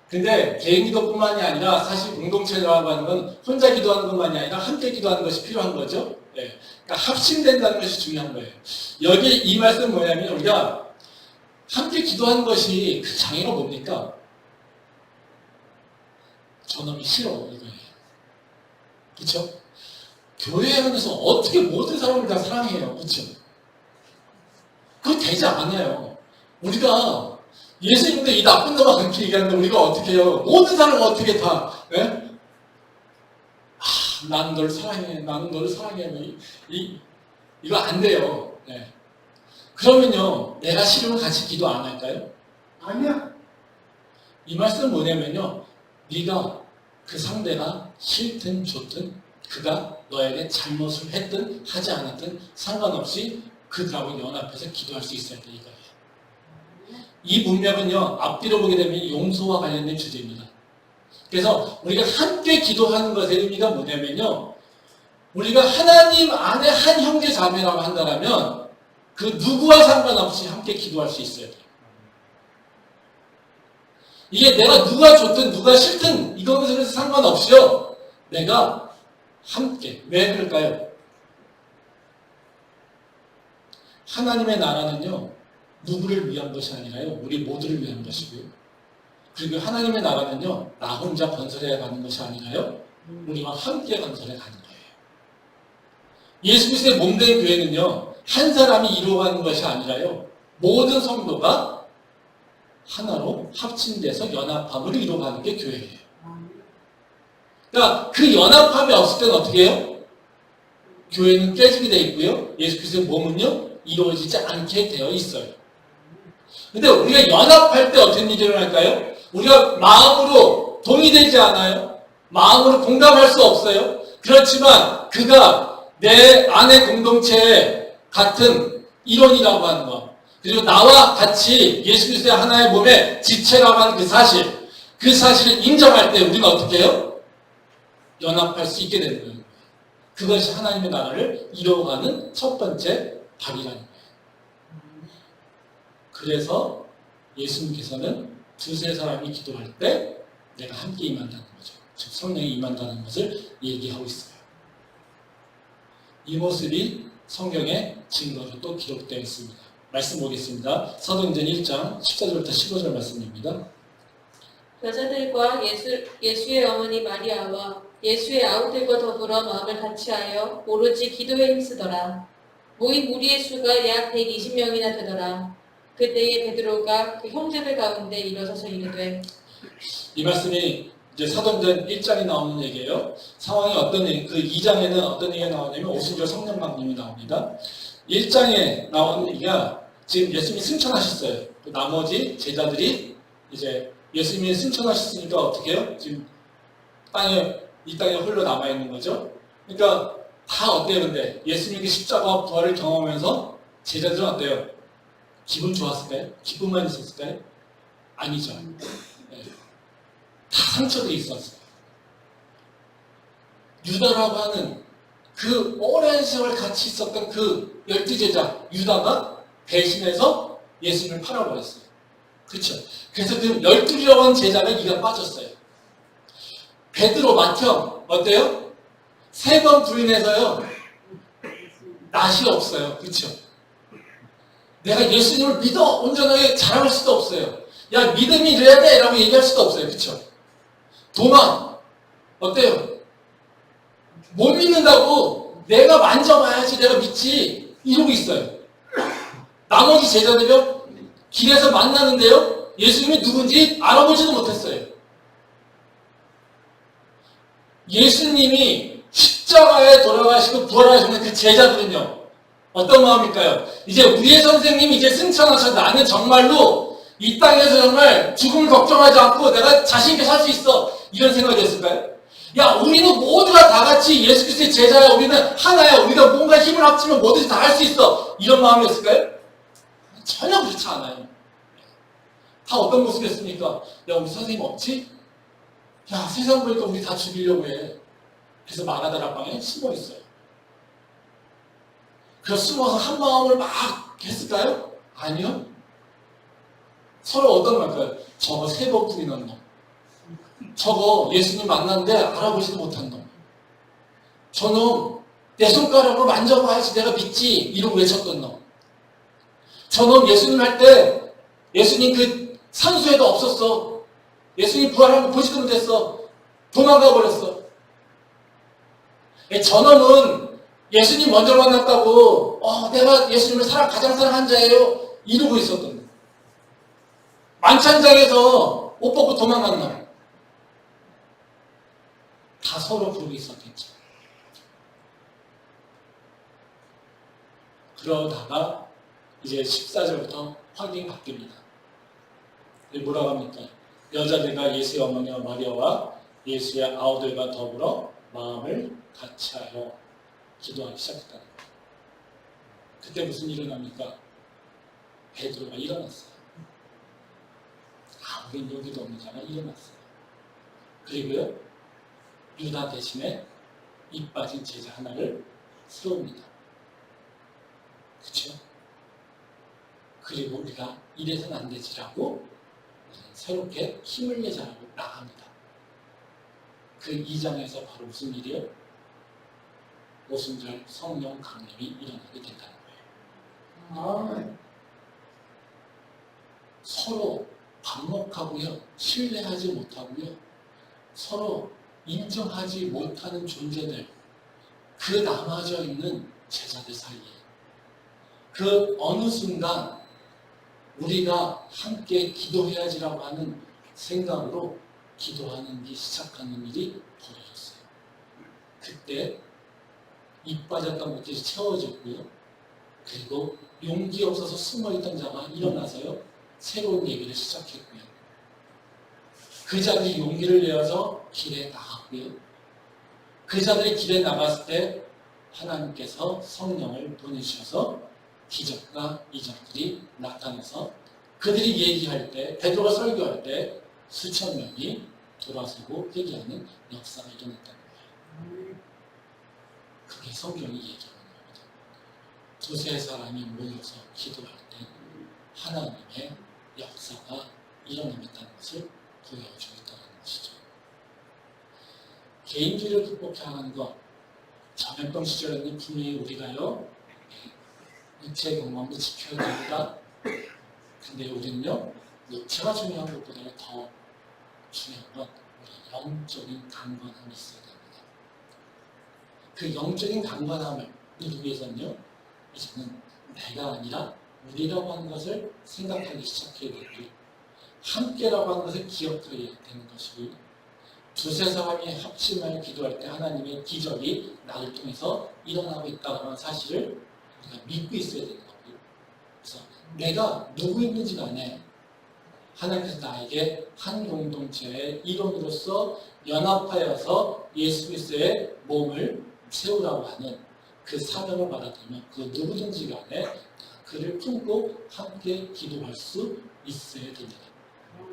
근데 개인 기도뿐만이 아니라 사실 공동체라고 하는 건 혼자 기도하는 것만이 아니라 함께 기도하는 것이 필요한 거죠. 예. 그러니까 합심된다는 것이 중요한 거예요. 여기 이 말씀은 뭐냐면 우리가 함께 기도하는 것이 그 장애가 뭡니까? 저놈이 싫어 이거예요. 그렇죠? 교회 안에서 어떻게 모든 사람을 다 사랑해요. 그렇죠? 그거 되지 않아요. 우리가 예수님도 이 나쁜 놈아 그렇게 얘기하는데 우리가 어떻게 해요? 모든 사람을 어떻게 다 예? 나는 널 사랑해. 나는 너를 사랑해. 이거 안 돼요. 네. 그러면요, 내가 싫으면 같이 기도 안 할까요? 아니야. 이 말씀은 뭐냐면요, 네가 그 상대가 싫든 좋든 그가 너에게 잘못을 했든 하지 않았든 상관없이 그들하고 연합해서 기도할 수 있어야 돼 이거예요. 이 문맥은요, 앞뒤로 보게 되면 용서와 관련된 주제입니다. 그래서 우리가 함께 기도하는 것의 의미가 뭐냐면요, 우리가 하나님 안에 한 형제 자매라고 한다면 그 누구와 상관없이 함께 기도할 수 있어야 돼요. 이게 내가 누가 좋든 누가 싫든 이것에 상관없이요, 내가 함께. 왜 그럴까요? 하나님의 나라는요, 누구를 위한 것이 아니라요, 우리 모두를 위한 것이고요. 그리고 하나님의 나라는요, 나 혼자 건설해 가는 것이 아니라요, 우리와 함께 건설해 가는 거예요. 예수 그리스도의 몸된 교회는요, 한 사람이 이루어가는 것이 아니라요, 모든 성도가 하나로 합친돼서 연합함을 이루어가는 게 교회예요. 그러니까 그 연합함이 없을 때는 어떻게 해요? 교회는 깨지게 되어 있고요, 예수 그리스도의 몸은요, 이루어지지 않게 되어 있어요. 근데 우리가 연합할 때 어떤 일이 일어날까요? 우리가 마음으로 동의되지 않아요. 마음으로 공감할 수 없어요. 그렇지만 그가 내 안의 공동체의 같은 일원이라고 하는 것, 그리고 나와 같이 예수 그리스도의 하나의 몸의 지체라고 하는 그 사실을 인정할 때 우리가 어떻게 해요? 연합할 수 있게 되는 거예요. 그것이 하나님의 나라를 이루어가는 첫 번째 답이라는 거예요. 그래서 예수님께서는 두세 사람이 기도할 때 내가 함께 임한다는 거죠. 즉 성령이 임한다는 것을 얘기하고 있어요. 이 모습이 성경의 증거로 또 기록되어 있습니다. 말씀 보겠습니다. 사도행전 1장 14절부터 15절 말씀입니다. 여자들과 예수의 어머니 마리아와 예수의 아우들과 더불어 마음을 같이하여 오로지 기도에 힘쓰더라. 모인 무리의 수가 약 120명이나 되더라. 그때에 베드로가 그 형제들 가운데 일어서서 이르되, 이 말씀이 이제 사도행전 1장에 나오는 얘기예요. 상황이 어떤 얘기, 그 2장에는 어떤 얘기가 나오냐면 오순절 성령 강림이 나옵니다. 1장에 나오는 얘기가 지금 예수님이 승천하셨어요. 그 나머지 제자들이 이제 예수님이 승천하셨으니까 어떻게 해요? 지금 이 땅에 홀로 남아있는 거죠. 그러니까 다 어때요? 근데 예수님이 십자가와 부활을 경험하면서 제자들은 어때요? 기분 좋았을까요? 기쁨만 있었을까요? 아니죠. 네. 다 상처들이 있었어요. 유다라고 하는 그 오랜 세월 같이 있었던 그 12제자 유다가 배신해서 예수님을 팔아버렸어요. 그렇죠? 그래서 그 12라고 하는 제자가 이가 빠졌어요. 베드로, 마태형 어때요? 3번 부인해서요, 낯이 없어요. 그렇죠? 내가 예수님을 믿어 온전하게 자랑할 수도 없어요. 야, 믿음이 이래야 돼 라고 얘기할 수도 없어요. 그렇죠? 도마 어때요? 못 믿는다고 내가 만져봐야지 내가 믿지 이러고 있어요. 나머지 제자들이요, 길에서 만나는데요, 예수님이 누군지 알아보지도 못했어요. 예수님이 십자가에 돌아가시고 부활하시는 그 제자들은요, 어떤 마음일까요? 이제 우리의 선생님이 이제 승천하셔서 나는 정말로 이 땅에서 정말 죽음을 걱정하지 않고 내가 자신있게 살 수 있어, 이런 생각이었을까요? 야, 우리는 모두가 다 같이 예수 그리스도의 제자야, 우리는 하나야, 우리가 뭔가 힘을 합치면 뭐든지 다 할 수 있어, 이런 마음이었을까요? 전혀 그렇지 않아요. 다 어떤 모습이었습니까? 야, 우리 선생님 없지? 야, 세상 보니까 우리 다 죽이려고 해. 그래서 마가다락방에 숨어 있어요. 그래서 숨어서 한 마음을 막 했을까요? 아니요. 서로 어떤 말일까요? 저거 세 번 부인한 놈. 저거 예수님 만났는데 알아보지도 못한 놈. 저놈 내 손가락으로 만져봐야지 내가 믿지. 이러고 외쳤던 놈. 저놈 예수님 할 때 예수님 그 산수에도 없었어. 예수님 부활한 거 보지도 못했어. 도망가 버렸어. 저놈은 예수님 먼저 만났다고 내가 예수님을 가장 사랑한 자예요. 이러고 있었던 놈. 만찬장에서 옷 벗고 도망간 놈. 다 서로 그러고 있었겠죠. 그러다가 이제 14절부터 확인이 바뀝니다. 뭐라고 합니까? 여자들과 예수의 어머니와 마리아와 예수의 아우들과 더불어 마음을 같이하여 기도하기 시작했다는 거예요. 그때 무슨 일이 일어납니까? 베드로가 일어났어요. 아무리 여기도 없는 자가 일어났어요. 그리고요, 유다 대신에 입 빠진 제자 하나를 세웁니다. 그렇죠? 그리고 우리가 이래서는 안 되지라고 새롭게 힘을 내자라고 나갑니다. 그 2장에서 바로 무슨 일이에요? 오순절 성령 강림이 일어나게 된다는 거예요. 서로 반목하고요, 신뢰하지 못하고요, 서로 인정하지 못하는 존재들, 그 나눠져 있는 제자들 사이에 그 어느 순간 우리가 함께 기도해야지라고 하는 생각으로 기도하는 게 시작하는 일이 벌어졌어요. 그때 입 빠졌던 것들이 채워졌고요. 그리고 용기 없어서 숨어있던 자가 일어나서요, 새로운 얘기를 시작했고요. 그 자들이 용기를 내어서 길에 나갔고요. 그 자들이 길에 나갔을 때 하나님께서 성령을 보내주셔서 기적과 이적들이 나타나서 그들이 얘기할 때, 베드로가 설교할 때 수천 명이 돌아서고 회개하는 역사가 일어났다는 거예요. 그게 성경이 얘기하는 겁니다. 두세 사람이 모여서 기도할 때 하나님의 역사가 일어나겠다는 것을 보여주고 있다는 것이죠. 개인주의를 극복해야 하는 것, 전염병 시절에는 분명히 우리가요, 육체 건강도 지켜야 됩니다. 근데 우리는요, 육체가 중요한 것보다 더 중요한 건 우리 영적인 강건함이 있어야 됩니다. 그 영적인 강건함을 누리기 위해서는요, 이제는 내가 아니라 우리라고 하는 것을 생각하기 시작해야 되고요. 함께라고 하는 것을 기억해야 되는 것이고요. 두세 사람이 합심하여 기도할 때 하나님의 기적이 나를 통해서 일어나고 있다는 그런 사실을 우리가 믿고 있어야 되는 거고요. 그래서 내가 누구인지 간에 하나님께서 나에게 한 공동체의 일원으로서 연합하여서 예수 그리스도의 몸을 세우라고 하는 그 사명을 받아들이면 그 누구든지 간에 그를 품고 함께 기도할 수 있어야 됩니다.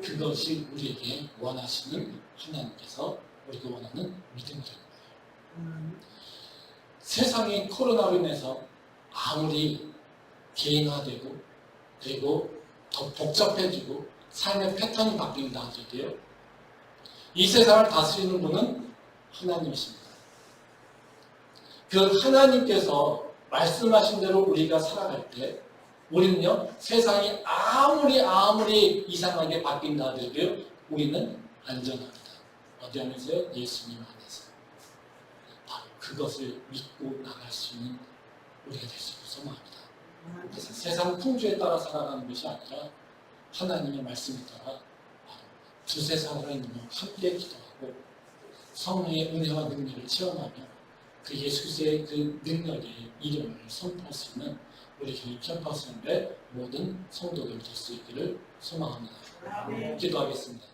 그것이 우리에게 원하시는 하나님께서 우리가 원하는 믿음이라는 거예요. 세상이 코로나로 인해서 아무리 개인화되고 그리고 더 복잡해지고 삶의 패턴이 바뀐다 하더라도요, 이 세상을 다스리는 분은 하나님이십니다. 그 하나님께서 말씀하신 대로 우리가 살아갈 때 우리는요, 세상이 아무리 이상하게 바뀐다 하더라도요, 우리는 안전합니다. 어디 안에서요? 예수님 안에서. 바로 그것을 믿고 나갈 수 있는 우리가 될 수 있고 소망합니다. 그래서 세상 풍조에 따라 살아가는 것이 아니라 하나님의 말씀에 따라 두세 사람이 함께 기도하고 성령의 은혜와 능력을 체험하며 그 예수 그리스도의 그 능력의 이름을 선포할 수 있는 우리 교회 캠퍼스의 모든 성도들 될 수 있기를 소망합니다. 기도하겠습니다.